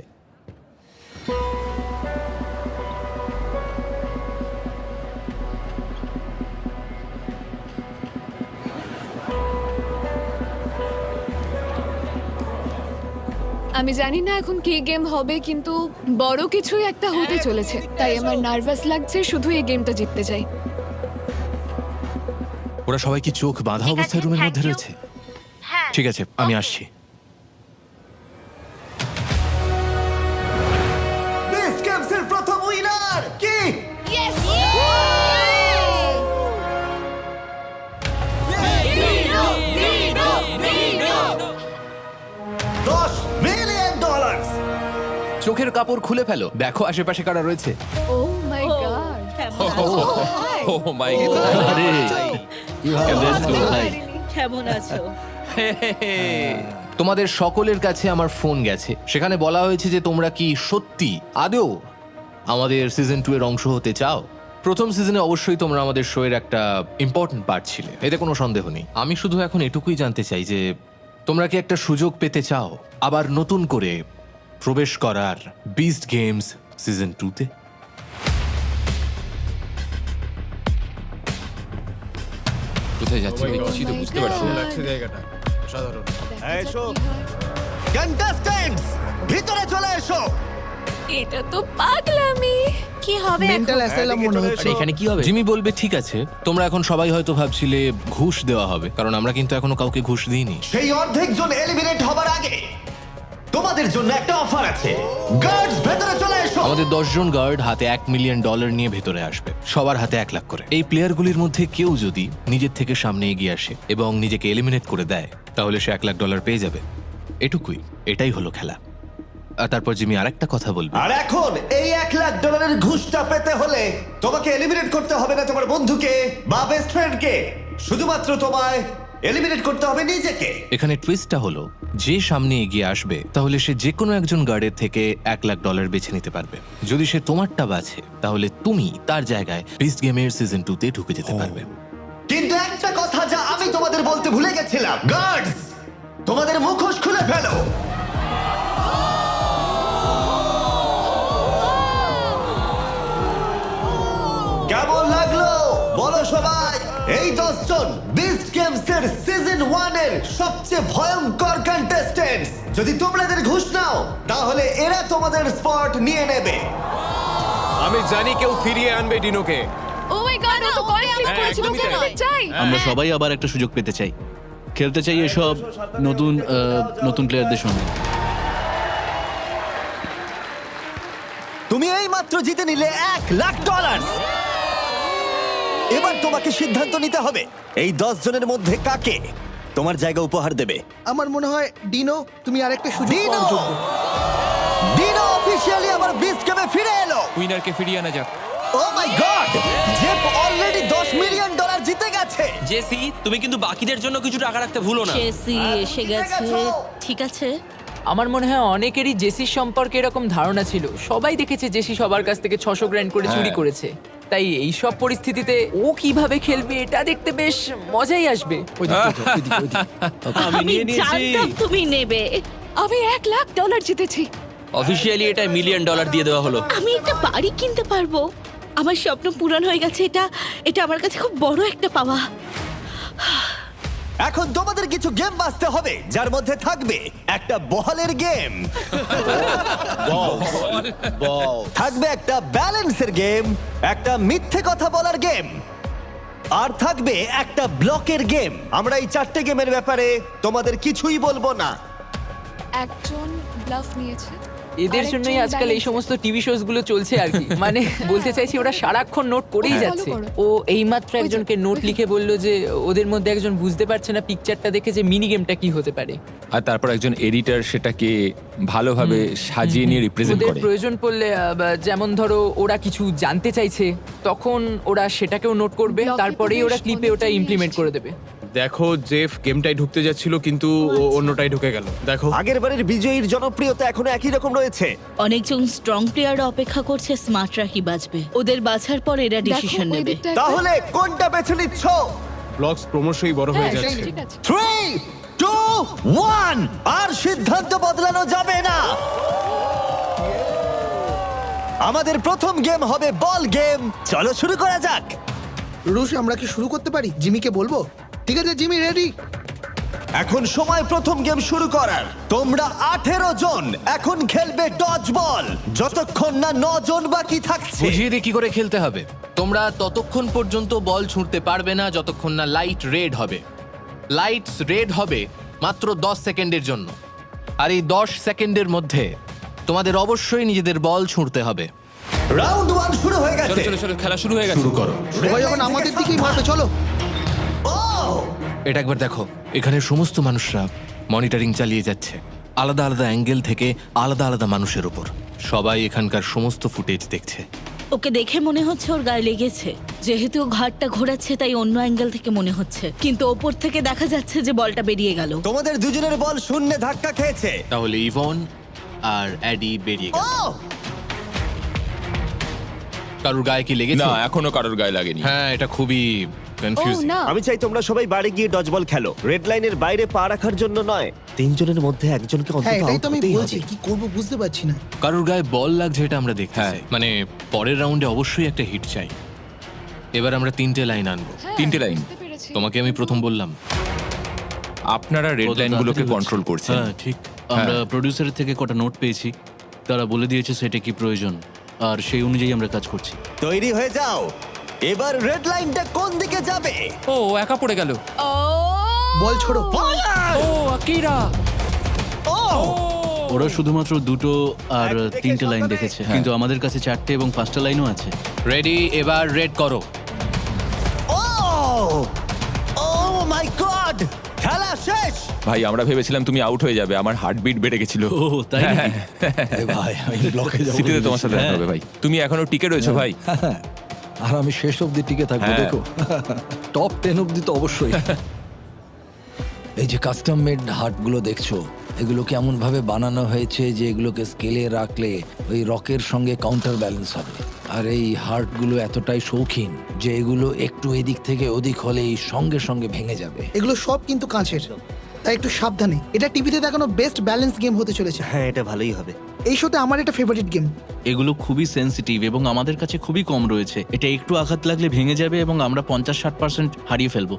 আমি জানি না এখন কি গেম হবে, কিন্তু বড় কিছুই একটা হতে চলেছে, তাই আমার নার্ভাস লাগছে। শুধু এই গেমটা জিততে চাই। ওরা সবাই কি চোখ বাঁধা অবস্থায় রুমের মধ্যে রয়েছে? হ্যাঁ, ঠিক আছে, আমি আসছি। বেস্ট গেমসের প্রথম উইনার কি? $10 মিলিয়ন। চোখের কাপড় খুলে ফেলো, দেখো আশেপাশে কারা রয়েছে। ও মাই গড। ও মাই গড! আরে কেমন আছো? তোমাদের সকলের কাছে আমার ফোন গেছে, সেখানে বলা হয়েছে যে তোমরা কি সত্যি আদৌ আমাদের সিজন 2 এর অংশ হতে চাও। প্রথম সিজনে অবশ্যই তোমরা আমাদের শো এর একটা ইম্পর্টেন্ট পার্ট ছিলে, এতে কোনো সন্দেহ নেই। আমি শুধু এখন এটুকুই জানতে চাই যে তোমরা কি একটা সুযোগ পেতে চাও আবার নতুন করে প্রবেশ করার বিস্ট গেমস সিজন 2-তে? কোথায় যাচ্ছি আমি কিছুই তো বুঝতে পারছি না। জায়গাটা অসাধারণ। এসো কন্টেস্ট্যান্টস, ভিতরে চলে এসো। এটা তো পাগলামি। কি হবে মেন্টাল অ্যাসাইলাম মনে হচ্ছে। এখানে কি হবে? জিমি বলবে ঠিক আছে। তোমরা এখন সবাই হয়তো ভাবছিলে ঘুষ দেওয়া হবে, কারণ আমরা কিন্তু এখনো কাউকে ঘুষ দিইনি। সেই অর্ধেক জন এলিমিনেট হবার আগে তোমাদের জন্য একটা অফার আছে। গার্ডস, ভেতরে চলে এসো। আমাদের 10 জন গার্ড হাতে $1 মিলিয়ন নিয়ে ভেতরে আসবে, সবার হাতে 1 লাখ করে। এই প্লেয়ারগুলির মধ্যে কেউ যদি নিজের থেকে সামনে এগিয়ে আসে এবং নিজেকে এলিমিনেট করে দেয়, তাহলে সে $1 লাখ পেয়ে যাবে। এটুকুই, এটাই হলো খেলা। আর তারপর জিমি আরেকটা কথা বলবে। আর এখন এই $1 লাখ ঘুষটা পেতে হলে তোমাকে এলিমিনেট করতে হবে না তোমার বন্ধুকে বা বেস্ট ফ্রেন্ডকে, শুধুমাত্র তোমায় এলিমিনেট করতে হবে নিজেকে। এখানে টুইস্টটা হলো, যে সামনে এগিয়ে আসবে তাহলে সে যে কোনো একজন গার্ডের থেকে $1 লাখ বেছে নিতে পারবে। যদি সে তোমারটা বাছে, তাহলে তুমি তার জায়গায় বিস্ট গেমের সিজন 2-তে ঢুকে যেতে পারবে। কিন্তু একটা কথা যা আমি তোমাদের বলতে ভুলে গেছিলাম, গার্ডস, তোমাদের মুখোশ খুলে ফেলো। কেমন লাগলো বলো সবাই? এই 10 জন বিস্ট গেমস এর সিজন 1 এর সবচেয়ে ভয়ঙ্কর কন্টেস্টেন্টস। যদি তোমরা এদের ঘুষ নাও, তাহলে এরা তোমাদের স্পট নিয়ে নেবে। আমি জানি কেউ ফিরিয়ে আনবে ডিনোকে। ও মাই গড, ও তো কয়েন ক্লিক হ্যাঁ, করেছিল। একদমই ওকে তাই। আমি চাই। আমরা সবাই আবার একটা সুযোগ পেতে চাই, খেলতে চাই এসব নতুন প্লেয়ারদের সঙ্গে। তুমি এই মাত্র জিতে নিলে $1 লাখ। এবার তোমাকে সিদ্ধান্ত নিতে হবে এই 10 জনের মধ্যে কাকে তোমার জায়গা উপহার দেবে। আমার মনে হয় ডিনো, তুমি আরেকটা সুযোগ ডিনো! পাওয়ার যোগ্য। ডিনো অফিসিয়ালি আবার বিস্ট গেমে ফিরে এলো। উইনারকে ফিরিয়ে আনা যাক। ও মাই গড, জেফ অলরেডি $10 মিলিয়ন জিতে গেছে। জেসি, তুমি কিন্তু বাকিদের জন্য কিছু টাকা রাখতে ভুলো না। জেসি এসে গেছে। ঠিক আছে, আমার মনে হয় অনেকেরই জেসির সম্পর্কে এরকম ধারণা ছিল। সবাই দেখেছে জেসি সবার কাছ থেকে 600 গ্র্যান্ড করে চুরি করেছে। তাই এই সব পরিস্থিতিতে ও কিভাবে খেলবে এটা দেখতে বেশ মজাই আসবে। আমি নিয়ে নিয়েছি। জানতাম তুমি নেবে। আমি $1,00,000 জিতেছি। অফিসিয়ালি এটা $1 মিলিয়ন দিয়ে দেওয়া হলো। আমি একটা বাড়ি কিনতে পারবো। আমার স্বপ্ন পূরণ হয়ে গেছে। এটা আমার কাছে খুব বড় একটা পাওয়া। এখন তোমাদের কিছু গেম বাছতে হবে, যার মধ্যে থাকবে একটা বলের গেম, থাকবে একটা ব্যালেন্সের গেম, একটা মিথ্যে কথা বলার গেম, আর থাকবে একটা ব্লকের গেম। আমরা এই 4টে গেমের ব্যাপারে তোমাদের কিছুই বলবো না। একজন ব্লাফ নিয়েছে। এদের জন্যই আজকাল এই সমস্ত টিভি শোজ গুলো চলছে আর কি। মানে বলতে চাইছি ওরা সারাক্ষণ নোট করেই যাচ্ছে। ও এইমাত্র একজনকে নোট লিখে বলল যে ওদের মধ্যে একজন বুঝতে পারছে না পিকচারটা দেখে যে মিনি গেমটা কি হতে পারে। আর তারপর একজন এডিটর সেটাকে ভালোভাবে সাজিয়ে নিয়ে রিপ্রেজেন্ট ওদের করে। প্রয়োজন পড়লে যেমন ধরো ওরা কিছু জানতে চাইছে, তখন ওরা সেটাকেও নোট করবে, ব্লকে তো তারপরেই ওরা বেশ ক্লিপে ওটা অনেকজনই ইমপ্লিমেন্ট এসেছে। করে দেবে। দেখো, জেফ গেমটাই ঢুকতে যাচ্ছিল কিন্তু ও অন্যটাই ঢুকে গেল। দেখো, আগের বারের বিজয়ীর জনপ্রিয়তা এখনো একই রকম রয়েছে। অনেকজন স্ট্রং প্লেয়ার অপেক্ষা করছে স্মার্টরা কি বাঁচবে। ওদের বাছার পর এরা ডিসিশন নেবে। তাহলে কোনটা বেছে নিচ্ছ? ব্লগস ক্রমশই বড় হয়ে হ্যাঁ, যাচ্ছে। ঠিক আছে। 3, 2, 1, আর সিদ্ধান্ত বদলানো যাবে না। আমাদের প্রথম গেম হবে বল গেম। চলো শুরু করা যাক। রুশ, আমরা কি শুরু করতে পারি? জিমিকে বলবো? ঠিক আছে জিমি, রেডি? এখন সময় প্রথম গেম শুরু করার। তোমরা 18 জন এখন খেলবে ডজ বল, যতক্ষণ না 9 জন বাকি থাকছে। বুঝিয়ে দিয়ে কি করে খেলতে হবে। তোমরা ততক্ষণ পর্যন্ত বল ছুঁড়তে পারবে না যতক্ষণ না লাইট রেড হবে। লাইটস রেড হবে মাত্র 10 সেকেন্ডের জন্য। আর এই 10 সেকেন্ডের মধ্যে তোমাদের অবশ্যই নিজেদের বল ছুঁড়তে হবে। রাউন্ড 1 শুরু হয়ে চলো গেছে। চলো চলো, খেলা শুরু হয়ে গেছে। শুরু করো। সবাই যখন আমাদের দিকেই মারবে, চলো। ও এটা একবার দেখো, এখানে সমস্ত মানুষরা মনিটরিং চালিয়ে যাচ্ছে, আলাদা আলাদা অ্যাঙ্গেল থেকে আলাদা আলাদা মানুষের উপর। সবাই এখানকার সমস্ত ফুটেজ দেখছে। ওকে দেখে মনে হচ্ছে ওর গায়ে লেগেছে। যেহেতু ও ঘাটটা ঘোরাচ্ছে তাই অন্য অ্যাঙ্গেল থেকে মনে হচ্ছে, কিন্তু ওপর থেকে দেখা যাচ্ছে যে বলটা বেরিয়ে গেল। তোমাদের দুজনের বল শূন্যে ধাক্কা খেয়েছে। তাহলে ইভন আর অ্যাডি বেরিয়ে গেল। ও কারুর গায়ে কি লেগেছে? না, এখনো কারোর গায়ে লাগেনি। হ্যাঁ, এটা খুবই ও কনফিউজিং। না, আমি চাই তোমরা সবাই বাড়ি গিয়ে ডজ বল খেলো, রেড লাইনের বাইরে পা রাখার জন্য নয়। 3 জনের মধ্যে একজনকে হ্যাঁ, অন্তত এটাই আউট তো আমি করতেই বলছি। হবে। কি করব বুঝতে পারছি না। কারুর গায়ে বল লাগছে এটা আমরা দেখতে হ্যাঁ। চাই। মানে পরের রাউন্ডে অবশ্যই একটা হিট চাই। এবার আমরা 3টে লাইন আনবো। হ্যাঁ, 3টে লাইন। বুঝতে পেরেছি। তোমাকে আমি প্রথম বললাম আপনারা রেড কত লাইনগুলোকে তাড়াতাড়ি কন্ট্রোল হচ্ছে। করছেন। হ্যাঁ, ঠিক। আমরা প্রোডিউসারের থেকে কটা নোট পেয়েছি, তারা বলে দিয়েছে সেটা কি প্রয়োজন, আর সেই অনুযায়ী আমরা কাজ করছি। তৈরি হয়ে যাও। এবার রেড লাইনটা কোন দিকে যাবে? ও একা পড়ে গেল। ও বল ছোড়ো। ও আকিরা, ও ওরা শুধুমাত্র 2টো আর এক থেকে 3টে লাইন সকালে। দেখেছে, কিন্তু আমাদের কাছে 4টে এবং 5টা লাইনও আছে। রেডি, এবার রেড করো। ও ও মাই গড, খেলা শেষ। ভাই আমরা ভেবেছিলাম তুমি আউট হয়ে যাবে, আমার হার্টবিট বেড়ে গেছিল। ও তাই নাকি? ভাই আমি ব্লকে যাবো। সিটিতে তোমার সাথে দেখা হবে ভাই। তুমি এখনো টিকে রয়েছো ভাই। আর আমি শেষ অবধি টিকে থাকবো, হ্যাঁ। দেখো। টপ 10 অবধি তো অবশ্যই। এই যে কাস্টম মেড হার্টগুলো দেখছো, এগুলোকে এমন ভাবে বানানো হয়েছে যে এগুলোকে স্কেলে রাখলে ওই রকের সঙ্গে কাউন্টার ব্যালেন্স হবে। আর এই হার্টগুলো এতটাই শৌখিন যে এগুলো একটু এদিক থেকে ওদিক হলেই সঙ্গে সঙ্গে ভেঙে যাবে। এগুলো সব কিন্তু কাঁচের, তাই একটু সাবধানে। এটা টিভিতে দেখানো বেস্ট ব্যালেন্স গেম হতে চলেছে। হ্যাঁ, এটা ভালোই হবে। এই শোতে আমার এটা ফেভারিট গেম। এগুলো খুবই সেনসিটিভ এবং আমাদের কাছে খুবই কম রয়েছে। এটা একটু আঘাত লাগলে ভেঙে যাবে এবং আমরা 50-60% হারিয়ে ফেলবো।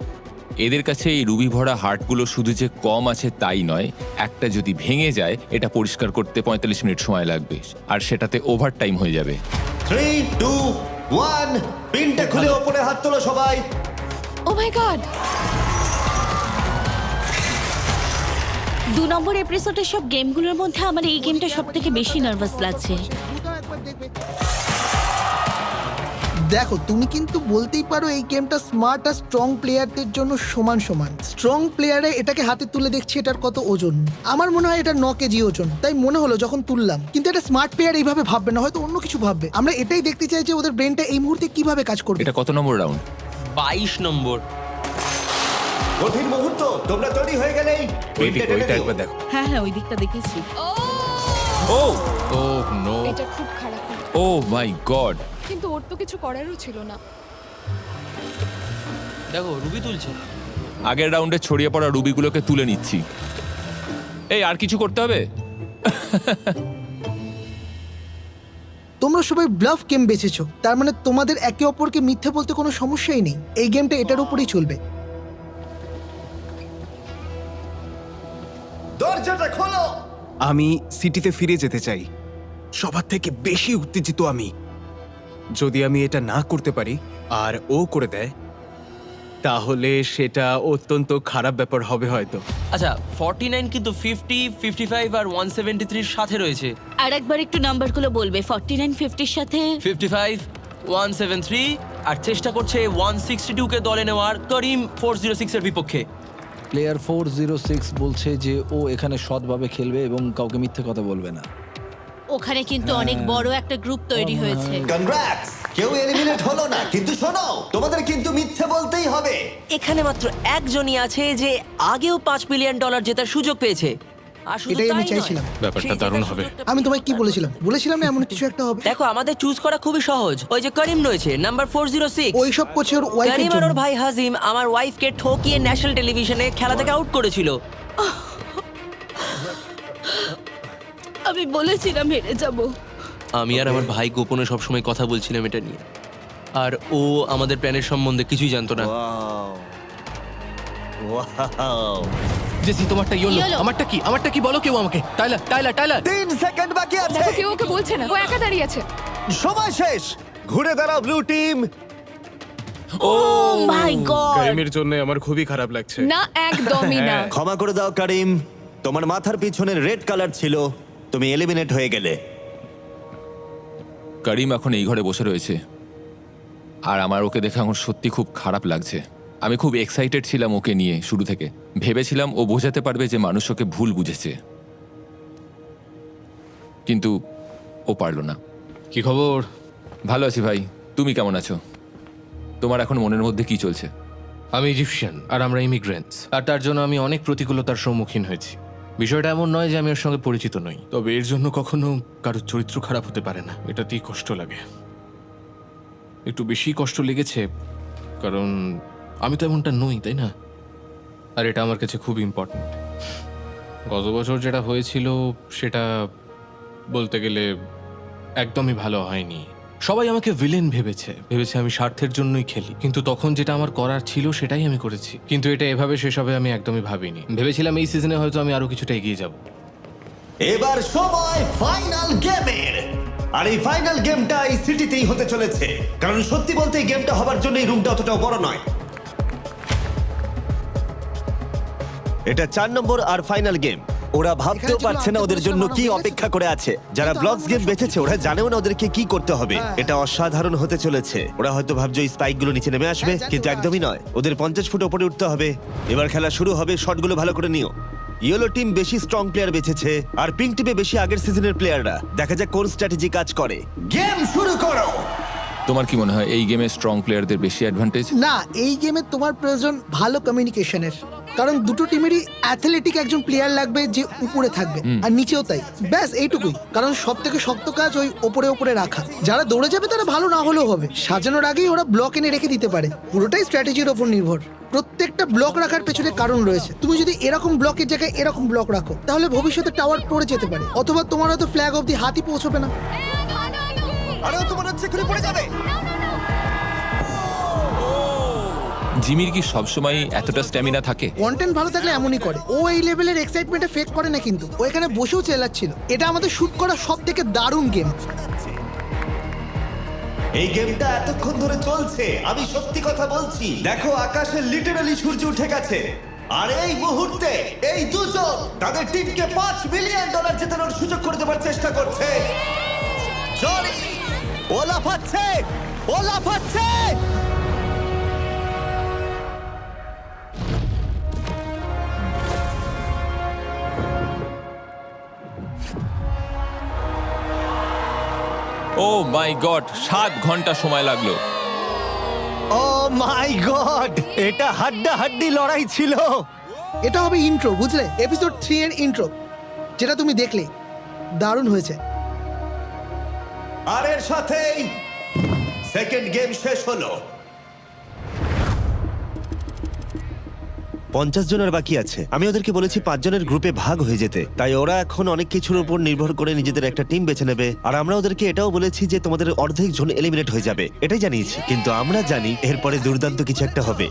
এদের কাছে এই রুবি ভরা হার্টগুলো শুধু যে কম আছে তাই নয়, একটা যদি ভেঙে যায় এটা পরিষ্কার করতে 45 মিনিট সময় লাগবে, আর সেটাতে ওভার টাইম হয়ে যাবে। 3, 2, 1, পিনটা খুলে ওপরে হাত তোলো সবাই। ও মাই গড, 2 নম্বর এপিসোডের সব গেমগুলোর মধ্যে আমার এই গেমটা সব থেকে বেশি নার্ভাস লাগছে। দেখো তুমি কিন্তু বলতেই পারো এই গেমটা স্মার্ট আর স্ট্রং প্লেয়ারদের জন্য সমান সমান। স্ট্রং প্লেয়ারে এটাকে হাতে তুলে দেখছি এটার কত ওজন। আমার মনে হয় এটা 9 কেজি ওজন, তাই মনে হলো যখন তুললাম। কিন্তু এটা স্মার্ট প্লেয়ার এইভাবে ভাববে না, হয়তো অন্য কিছু ভাববে। আমরা এটাই দেখতে চাই যে ওদের ব্রেনটা এই মুহূর্তে কিভাবে কাজ করবে। এটা কত নম্বর রাউন্ড? 22 নম্বর। কঠিন মুহূর্ত, তোমরা তৈরি হয়ে গেলেই ওইদিকে ওইটা একবার দেখো। হ্যাঁ হ্যাঁ, ওই দিকটা দেখেছি। ও ও নো, এটা খুব খারাপ হলো। ও মাই গড। কিন্তু ওর তো কিছু করারও ছিল না। দেখো রুবি তুলছে। আগের রাউন্ডে ছড়িয়ে পড়া রুবিগুলোকে তুলে নিচ্ছি। এই আর কিছু করতে হবে? তোমরা সবাই ব্লাফ গেম বেছেছো, তার মানে তোমাদের একে অপরকে মিথ্যে বলতে কোনো সমস্যাই নেই। এই গেমটা এটার উপরেই চলবে। দরজাটা খোলো। আমি সিটিতে ফিরে যেতে চাই। সবার থেকে বেশি উত্তেজিত আমি। যদি আমি এটা না করতে পারি আর ও করে দেয়, তাহলে সেটা অত্যন্ত খারাপ ব্যাপার হবে হয়তো। আচ্ছা 49 কিন্তু 50, 55 আর 173 এর সাথে রয়েছে। আর একবার একটু নাম্বারগুলো বলবে। 49 50 সাথে 55, 173 আর চেষ্টা করছে 162 কে দলে নেওয়ার করিম 406 এর বিপক্ষে। প্লেয়ার 406 বলছে যে ও এখানে সৎভাবে খেলবে এবং কাউকে মিথ্যে কথা বলবে না। ওখানে কিন্তু অনেক বড় একটা গ্রুপ তৈরি হয়েছে। কনগ্রাটস, কেউ এলিমিনেট হলো না। কিন্তু শোনো, তোমাদের কিন্তু মিথ্যে বলতেই হবে। এখানে মাত্র একজনই আছে যে আগেও $5 মিলিয়ন জেতার সুযোগ পেয়েছে। আর শুধু এটাই আমি তাই নয়, চাইছিলাম। ব্যাপারটা সেই দারুণ জেতার হবে। সুযোগটা আমি তোমায় কি বলেছিলাম? বলেছিলাম না এমন কিছু একটা হবে। দেখো আমাদের চুজ করা খুবই সহজ। ওই যে করিম রয়েছে নাম্বার 406। ওই সব করছে ওর ওয়াইফের করিম আর জন্য। ওর ভাই হাজিম আমার ওয়াইফকে ঠকিয়ে ন্যাশনাল টেলিভিশনে খেলা থেকে আউট করেছিল। আমি বলেছিলাম হেরে যাব। আমি আর আমার ভাই গোপনে সবসময় কথা বলছিলাম এটা নিয়ে। আর ও আমাদের প্ল্যানের সম্বন্ধে কিছুই জানতো না। Wow, wow. জেসি তোমারটা ইয়েলো, Yellow। আমারটা কি বলো কেউ আমাকে। টাইলার টাইলার টাইলার 3 সেকেন্ড বাকি আছে। দেখো কেউ ওকে বলছে না, ও একা দাঁড়িয়ে আছে। সময় শেষ। ঘুরে দাঁড়াও ব্লু টিম। ও মাই গড। করিমের জন্য আমার খুবই খারাপ লাগছে। না, একদমই না। ক্ষমা করে দাও করিম, তোমার মাথার পিছনে রেড কালার ছিল, তুমি এলিমিনেট হয়ে গেলে। করিম এখন এই ঘরে বসে রয়েছে আর আমার ওকে দেখে এখন সত্যি খুব খারাপ লাগছে। আমি খুব এক্সাইটেড ছিলাম ওকে নিয়ে শুরু থেকে। ভেবেছিলাম ও বোঝাতে পারবে যে মানুষ ওকে ভুল বুঝেছে, কিন্তু ও পারল না। কি খবর? ভালো আছি ভাই, তুমি কেমন আছো? তোমার এখন মনের মধ্যে কি চলছে? আমি ইজিপশিয়ান আর আমরা ইমিগ্রেন্টস, আর তার জন্য আমি অনেক প্রতিকূলতার সম্মুখীন হয়েছি। বিষয়টা এমন নয় যে আমি ওর সঙ্গে পরিচিত নই, তবে এর জন্য কখনো কারোর চরিত্র খারাপ হতে পারে না। এটাতেই কষ্ট লাগে। একটু বেশি কষ্ট লেগেছে কারণ আমি তো এমনটা নই, তাই না? আর এটা আমার কাছে খুব ইম্পর্ট্যান্ট। গত বছর যেটা হয়েছিল সেটা বলতে গেলে একদমই ভালো হয়নি। সবাই আমাকে ভিলেন ভেবেছে আমি স্বার্থের জন্যই খেলি, কিন্তু তখন যেটা আমার করার ছিল সেটাই আমি করেছি। কিন্তু এটা এভাবে শেষ হবে আমি একদমই ভাবিনি। ভেবেছিলাম এই সিজনে হয়তো আমি আরো কিছুটা এগিয়ে যাব। এবার সময় ফাইনাল গেমের। আর এই ফাইনাল গেমটা এই সিটিতেই হতে চলেছে, কারণ সত্যি বলতে এই গেমটা হবার জন্য এই রুমটা অতটাও বড় নয়। এটা 4 নম্বর আর ফাইনাল গেম। ওরা ভাবতেও পারছে না ওদের জন্য কি অপেক্ষা করে আছে। যারা ব্লকস গেম বেঁচেছে ওরা জানেও না ওদেরকে কি করতে হবে। এটা অসাধারণ হতে চলেছে। ওরা হয়তো ভাবছে এই স্পাইক গুলো নিচে নেমে আসবে, কিন্তু একদমই নয়। ওদের 50 ফুট উপরে উঠতে হবে। এবার খেলা শুরু হবে, শটগুলো ভালো করে নিও। ইয়েলো টিম বেশি স্ট্রং প্লেয়ার বেঁচেছে আর পিঙ্ক টিমে বেশি আগের সিজনের প্লেয়াররা। দেখা যাক কোন স্ট্র্যাটেজি কাজ করে। গেম শুরু করো। তোমার কি মনে হয় এই গেমে স্ট্রং প্লেয়ারদের বেশি অ্যাডভান্টেজ? না, এই গেমে তোমার প্রয়োজন ভালো কমিউনিকেশনের। কারণ দুটো টিমেরই অ্যাথলেটিক একজন প্লেয়ার লাগবে যে উপরে থাকবে আর নিচেও তাই। ব্যাস এইটুকুই। কারণ সব থেকে শক্ত কাজ ওই ওপরে ওপরে রাখা। যারা দৌড়ে যাবে তারা ভালো না হলেও হবে। সাজানোর আগেই ওরা ব্লক এনে রেখে দিতে পারে। পুরোটাই স্ট্র্যাটেজির ওপর নির্ভর। প্রত্যেকটা ব্লক রাখার পেছনে কারণ রয়েছে। তুমি যদি এরকম ব্লকের জায়গায় এরকম ব্লক রাখো তাহলে ভবিষ্যতে টাওয়ার পড়ে যেতে পারে, অথবা তোমার হয়তো ফ্ল্যাগ অব্দি হাতি পৌঁছবে না। আরে ও তো মনে হচ্ছে এক্ষুনি পড়ে যাবে। জিমির কি সবসময় এতটা স্ট্যামিনা থাকে? কন্টেন্ট ভালো থাকলে এমনই করে। ও এই লেভেলের এক্সাইটমেন্টে ফেক করে না, কিন্তু ও এখানে বসেও চেল্লাচ্ছিল। এটা আমাদের শুট করা সব থেকে দারুণ গেম। এই গেমটা এতক্ষণ ধরে চলছে, আমি সত্যি কথা বলছি। দেখো আকাশে লিটারালি সূর্য উঠে গেছে। আর এই মুহূর্তে এই দুজন তাদের টিমকে $5 মিলিয়ন জেতানোর সুযোগ করে দেওয়ার চেষ্টা করছে। জনি ও লাফাচ্ছে, ও লাফাচ্ছে। ও মাই গড, 7 ঘন্টা সময় লাগলো। ও মাই গড, এটা হাড্ডাহাড্ডি লড়াই ছিল। এটা হবে ইন্ট্রো, বুঝলে? এপিসোড 3 এর ইন্ট্রো, যেটা তুমি দেখলে। দারুণ হয়েছে। আর এর সাথেই সেকেন্ড গেম শেষ হলো। 50 জনের বাকি আছে। আমি ওদেরকে বলেছি 5 জনের গ্রুপে ভাগ হয়ে যেতে, তাই ওরা এখন অনেক কিছুর উপর নির্ভর করে নিজেদের একটা টিম বেছে নেবে। আর আমরা ওদেরকে এটাও বলেছি যে তোমাদের অর্ধেক জন এলিমিনেট হয়ে যাবে, এটাই জানিয়েছি। কিন্তু আমরা জানি এরপরে দুর্দান্ত কিছু একটা হবে।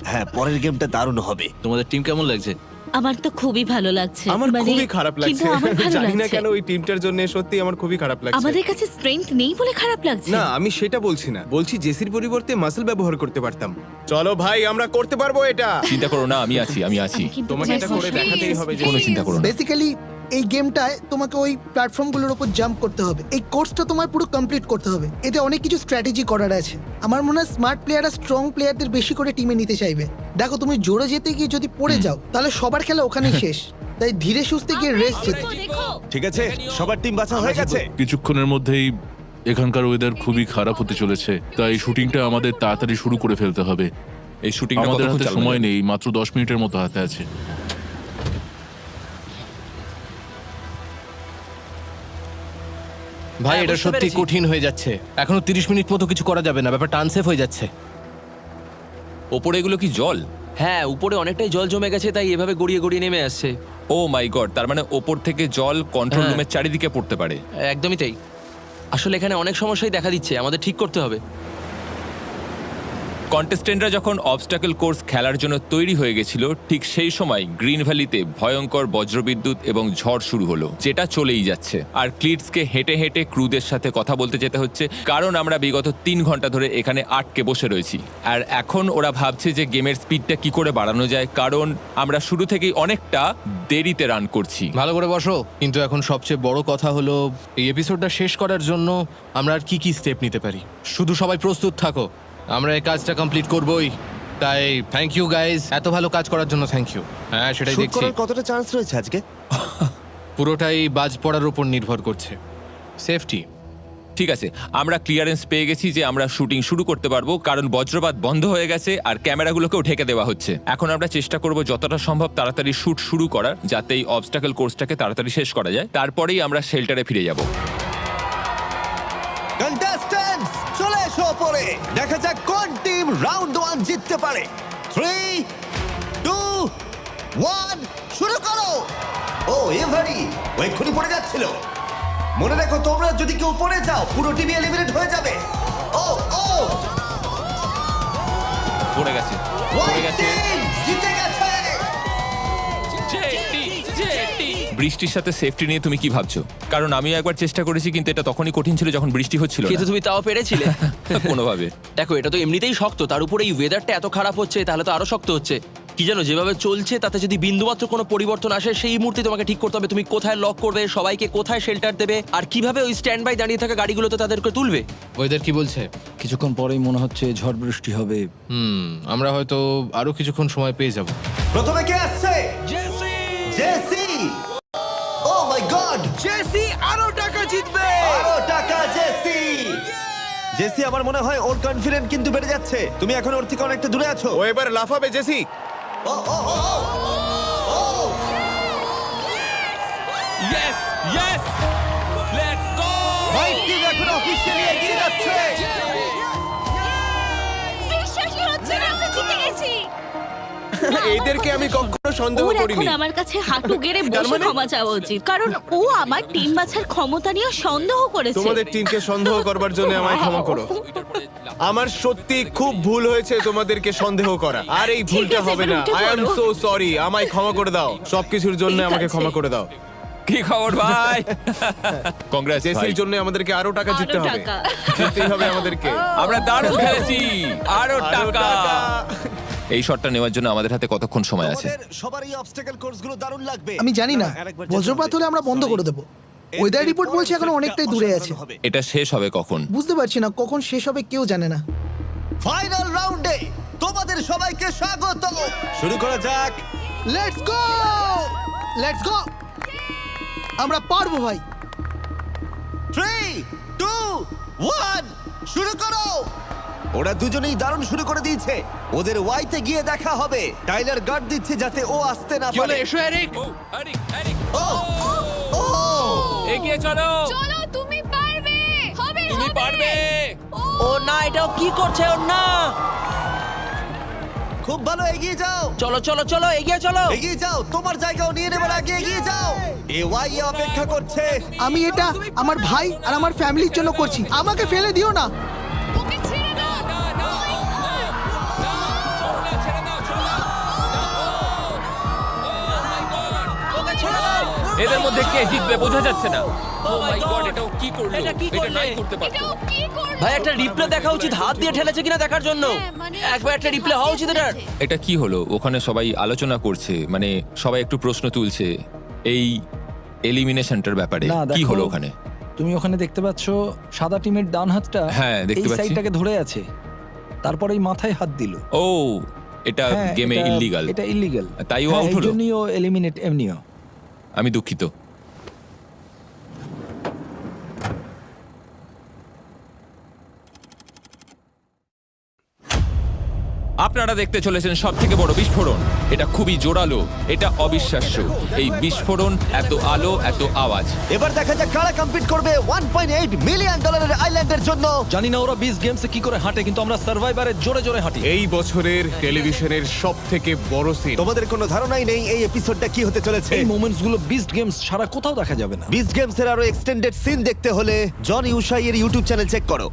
হ্যাঁ, পরের গেমটা দারুণ হবে। তোমাদের টিম কেমন লাগছে? আমার তো খুবই ভালো লাগছে। আমার মানে, খুবই খারাপ লাগছে। কিন্তু আমার ভালো জানি না লাগছে। কেন ওই টিমটার জন্য সত্যি আমার খুবই খারাপ লাগছে। আমাদের কাছে স্ট্রেংথ নেই বলে খারাপ লাগছে। না, আমি সেটা বলছি না, বলছি জেসির পরিবর্তে মাসল ব্যবহার করতে পারতাম। চলো ভাই, আমরা করতে পারবো এটা। চিন্তা করো না, আমি আছি। আমি কিন্তু তোমাকে এটা করে দেখাতেই হবে। কোনো চিন্তা করো না। বেসিক্যালি এই গেমটায় তোমাকে ওই প্ল্যাটফর্মগুলোর উপর জাম্প করতে হবে। এই কোর্সটা তোমার পুরো কমপ্লিট করতে হবে। এতে অনেক কিছু স্ট্র্যাটেজি করার আছে। আমার মনে হয় স্মার্ট প্লেয়াররা স্ট্রং প্লেয়ারদের বেশি করে টিমে নিতে চাইবে। দেখো, তুমি জোরে যেতে গিয়ে যদি পড়ে যাও, তাহলে সবার খেলা ওখানেই শেষ। তাই ধীরে সুস্থে গিয়ে রেস্ট যেতে। ঠিক আছে, সবার টিম বাছা হয়ে গেছে। কিছুক্ষণের মধ্যেই এখানকার ওয়েদার খুবই খারাপ হতে চলেছে, তাই শুটিংটা আমাদের তাড়াতাড়ি শুরু করে ফেলতে হবে। এই শুটিং আমাদের হাতে সময় নেই, মাত্র 10 মিনিটের মতো হাতে আছে। ভাই, এটা সত্যি কঠিন হয়ে যাচ্ছে। এখনো 30 মিনিট মতো কিছু করা যাবে না, ব্যাপারটা আনসেফ হয়ে যাচ্ছে। ওপরে এগুলো কি জল? হ্যাঁ, উপরে অনেকটাই জল জমে গেছে, তাই এভাবে গড়িয়ে গড়িয়ে নেমে আসছে। ও মাই গড, তার মানে ওপর থেকে জল কন্ট্রোল হ্যাঁ। রুমের চারিদিকে পড়তে পারে। একদমই তাই। আসলে এখানে অনেক সমস্যাই দেখা দিচ্ছে, আমাদের ঠিক করতে হবে। কন্টেস্টেন্টরা যখন অবস্টাকল কোর্স খেলার জন্য তৈরি হয়ে গেছিল, ঠিক সেই সময় গ্রিন ভ্যালিতে ভয়ঙ্কর বজ্রবিদ্যুৎ এবং ঝড় শুরু হলো, যেটা চলেই যাচ্ছে। আর ক্লিটসকে হেঁটে হেঁটে ক্রুদের সাথে কথা বলতে যেতে হচ্ছে, কারণ আমরা বিগত 3 ঘন্টা ধরে এখানে আটকে বসে রয়েছি। আর এখন ওরা ভাবছে যে গেমের স্পিডটা কি করে বাড়ানো যায়, কারণ আমরা শুরু থেকেই অনেকটা দেরিতে রান করছি। ভালো করে বসো। কিন্তু এখন সবচেয়ে বড় কথা হলো, এই এপিসোডটা শেষ করার জন্য আমরা আর কি কি স্টেপ নিতে পারি। শুধু সবাই প্রস্তুত থাকো, আমরা এই কাজটা কমপ্লিট করবই। তাই থ্যাংক ইউ গাইজ, এত ভালো কাজ করার জন্য থ্যাংক ইউ। হ্যাঁ, সেটাই শুট দেখছি। করার কতটা চান্স রয়েছে আজকে? পুরোটাই বাজ পড়ার উপর নির্ভর করছে। সেফটি। ঠিক আছে, আমরা ক্লিয়ারেন্স পেয়ে গেছি যে আমরা শুটিং শুরু করতে পারবো, কারণ বজ্রপাত বন্ধ হয়ে গেছে আর ক্যামেরাগুলোকেও ঢেকে দেওয়া হচ্ছে। এখন আমরা চেষ্টা করব যতটা সম্ভব তাড়াতাড়ি শুট শুরু করার, যাতে এই অবস্টাকল কোর্সটাকে তাড়াতাড়ি শেষ করা যায়। তারপরেই আমরা শেল্টারে ফিরে যাব। কন্টেস্ট্যান্টস, চলে এসো ওপরে। দেখা যাক কোন টিম রাউন্ড 1 জিততে পারে। 3, 2, 1, শুরু করো। ও এভারি, ও এক্ষুনি পড়ে যাচ্ছিল। মনে রাখো, তোমরা যদি কেউ পড়ে যাও, পুরো টিম এলিমিনেট হয়ে যাবে। ও ও, পড়ে গেছে, পড়ে হোয়াইট গেছে। টিম জিতে গেছে। বৃষ্টির সাথে সেফটি নিয়ে তুমি কি ভাবছো? কারণ আমিও একবার চেষ্টা করেছি, কিন্তু এটা তখনই কঠিন ছিল যখন বৃষ্টি হচ্ছিল কিন্তু না। তুমি তাও পেরেছিলে। কোনোভাবে। দেখো, এটা তো এমনিতেই শক্ত, তার উপরে এই ওয়েদারটা এত খারাপ হচ্ছে, তাহলে তো আরো শক্ত হচ্ছে। কি জানো, যেভাবে চলছে তাতে যদি বিন্দুমাত্র কোনো পরিবর্তন আসে, সেই মুহূর্তে তোমাকে ঠিক করতে হবে তুমি কোথায় লক করবে, সবাইকে কোথায় শেল্টার দেবে, আর কিভাবে ওই স্ট্যান্ড বাই দাঁড়িয়ে থাকা গাড়িগুলোতে তাদেরকে তুলবে। ওয়েদার কি বলছে? কিছুক্ষণ পরেই মনে হচ্ছে ঝড় বৃষ্টি হবে। আমরা হয়তো আরো কিছুক্ষণ সময় পেয়ে যাব। প্রথমে কে আসছে? জেসি। ও মাই গড, জেসি আরো টাকা জিতবে। আরো টাকা জেসি। জেসি, আমার মনে হয় ওর কনফিডেন্স কিন্তু বেড়ে যাচ্ছে। তুমি এখন ওর থেকে অনেকটা দূরে আছো। ও এবার লাফাবে জেসি। ও ও ও ও, ও yes yes, let's go. White team এখন অফিশিয়ালি এগিয়ে যাচ্ছে। বিশ্বাসই হচ্ছে না আমরা জিতে গেছি। এদেরকে আমি কখনো সন্দেহ ওর করিনি। এখন আমার কাছে হাঁটু গেড়ে তার বসে মানে? ক্ষমা চাওয়া উচিত, কারণ ও আমার টিম বাছার ক্ষমতা নিয়ে সন্দেহ করেছে। তোমাদের টিমকে সন্দেহ করবার জন্য আমায় ক্ষমা করো। আমার সত্যি খুব ভুল হয়েছে তোমাদেরকে সন্দেহ করা, আর এই ভুলটা আছে, হবে না। উঠে আই এম পড়ো। সো সরি, আমায় ক্ষমা করে দাও। সবকিছুর জন্য ঠিক আমাকে আছে। ক্ষমা করে দাও। কি খবর ভাই? কংগ্রেস ভাই, জেসির জন্য আমাদেরকে আরো টাকা জিততে আরো হবে। টাকা। জিততেই হবে আমাদেরকে। আমরা দারুণ খেলেছি। আরো আরো টাকা। টাকা। এই শটটা নেওয়ার জন্য আমাদের হাতে কতক্ষণ সময় আছে? তোমাদের সবার এই অবস্টাকল কোর্সগুলো দারুণ লাগবে। আমি জানি না, আরেকবার যেতে বজ্রপাত হবে। হলে আমরা বন্ধ Sorry. করে দেবো। ওয়েদার রিপোর্ট বলছে এখন অনেকটাই দূরে আছে। এটা শেষ হবে কখন? বুঝতে পারছি না কখন শেষ হবে, কেউ জানে না। ফাইনাল রাউন্ডে তোমাদের সবাইকে স্বাগত। শুরু করা যাক। লেটস গো, লেটস গো, আমরা পারবো ভাই। 3, 2, 1 শুরু করো। ওরা দুজনেই দারুণ শুরু করে দিয়েছে। ওদের ওয়াইতে গিয়ে দেখা হবে। টাইলার গার্ড দিচ্ছে যাতে ও আসতে না পারে। এসো এরিক। ও ও এগিয়ে চলো, চলো তুমি পারবে, হবে তুমি হবে। পারবে। ও না, এটাও কি করছে? ও না, খুব ভালো, এগিয়ে যাও, চলো চলো চলো, এগিয়ে চলো। এগিয়ে যাও। তোমার জায়গাও নিয়ে নেবার আগে এগিয়ে যাও। এ ওয়াই অপেক্ষা করছে। আমি এটা আমার ভাই আর আমার ফ্যামিলির জন্য করছি, আমাকে ফেলে দিও না। ওকে ছেড়ে দাও। এদের মধ্যে কে জিতবে বোঝা যাচ্ছে না। ও মাই গড, এটাও কি করলো? এটা কি এটা নাই করলে? করতে পারতো। এটাও কি করলো? ভাই একটা রিপ্লে দেখা উচিত, হাত দিয়ে ঠেলেছে কিনা দেখার জন্য। একবার একটা রিপ্লে হওয়া উচিত এটার। এটা কি হলো? ওখানে সবাই আলোচনা করছে, মানে সবাই একটু প্রশ্ন তুলছে এই এলিমিনেশনটার ব্যাপারে। না, কি দেখো, হলো ওখানে? তুমি ওখানে দেখতে পাচ্ছ সাদা টিমের ডান হাতটা হ্যাঁ, দেখতে এই পাচ্ছি। সাইডটাকে ধরে আছে, তারপরে এই মাথায় হাত দিল। ও, এটা হ্যাঁ, গেমে ইল্লিগাল। এটা ইল্লিগাল, তাই ও আউট হলো? এজন্যই ও এলিমিনেট এমনিও। আমি দুঃখিত। আপনারা দেখতে চলেছেন সব থেকে বড় বিস্ফোরণ। এটা খুবই জোরালো, এটা অবিশ্বাস্য। এই বিস্ফোরণ, এত আলো, এত আওয়াজ। এবার দেখা যাক কারা কম্পিট করবে 1.8 মিলিয়ন ডলারের আইল্যান্ডের জন্য। জানি না ওরা বিচ গেমসে কি করে হাঁটে, কিন্তু আমরা সার্ভাইভারে জোরে জোরে হাঁটি। এই বছরের টেলিভিশনের সব থেকে বড় সিন। তোমাদের কোনো ধারণাই নেই এই এপিসোডটা কি হতে চলেছে। এই মোমেন্টস গুলো বিচ গেমস ছাড়া কোথাও দেখা যাবে না। বিস্ট গেমস এর আরো এক্সটেন্ডেড সিন দেখতে হলে জন ইউসাই এর ইউটিউব চ্যানেল চেক করো।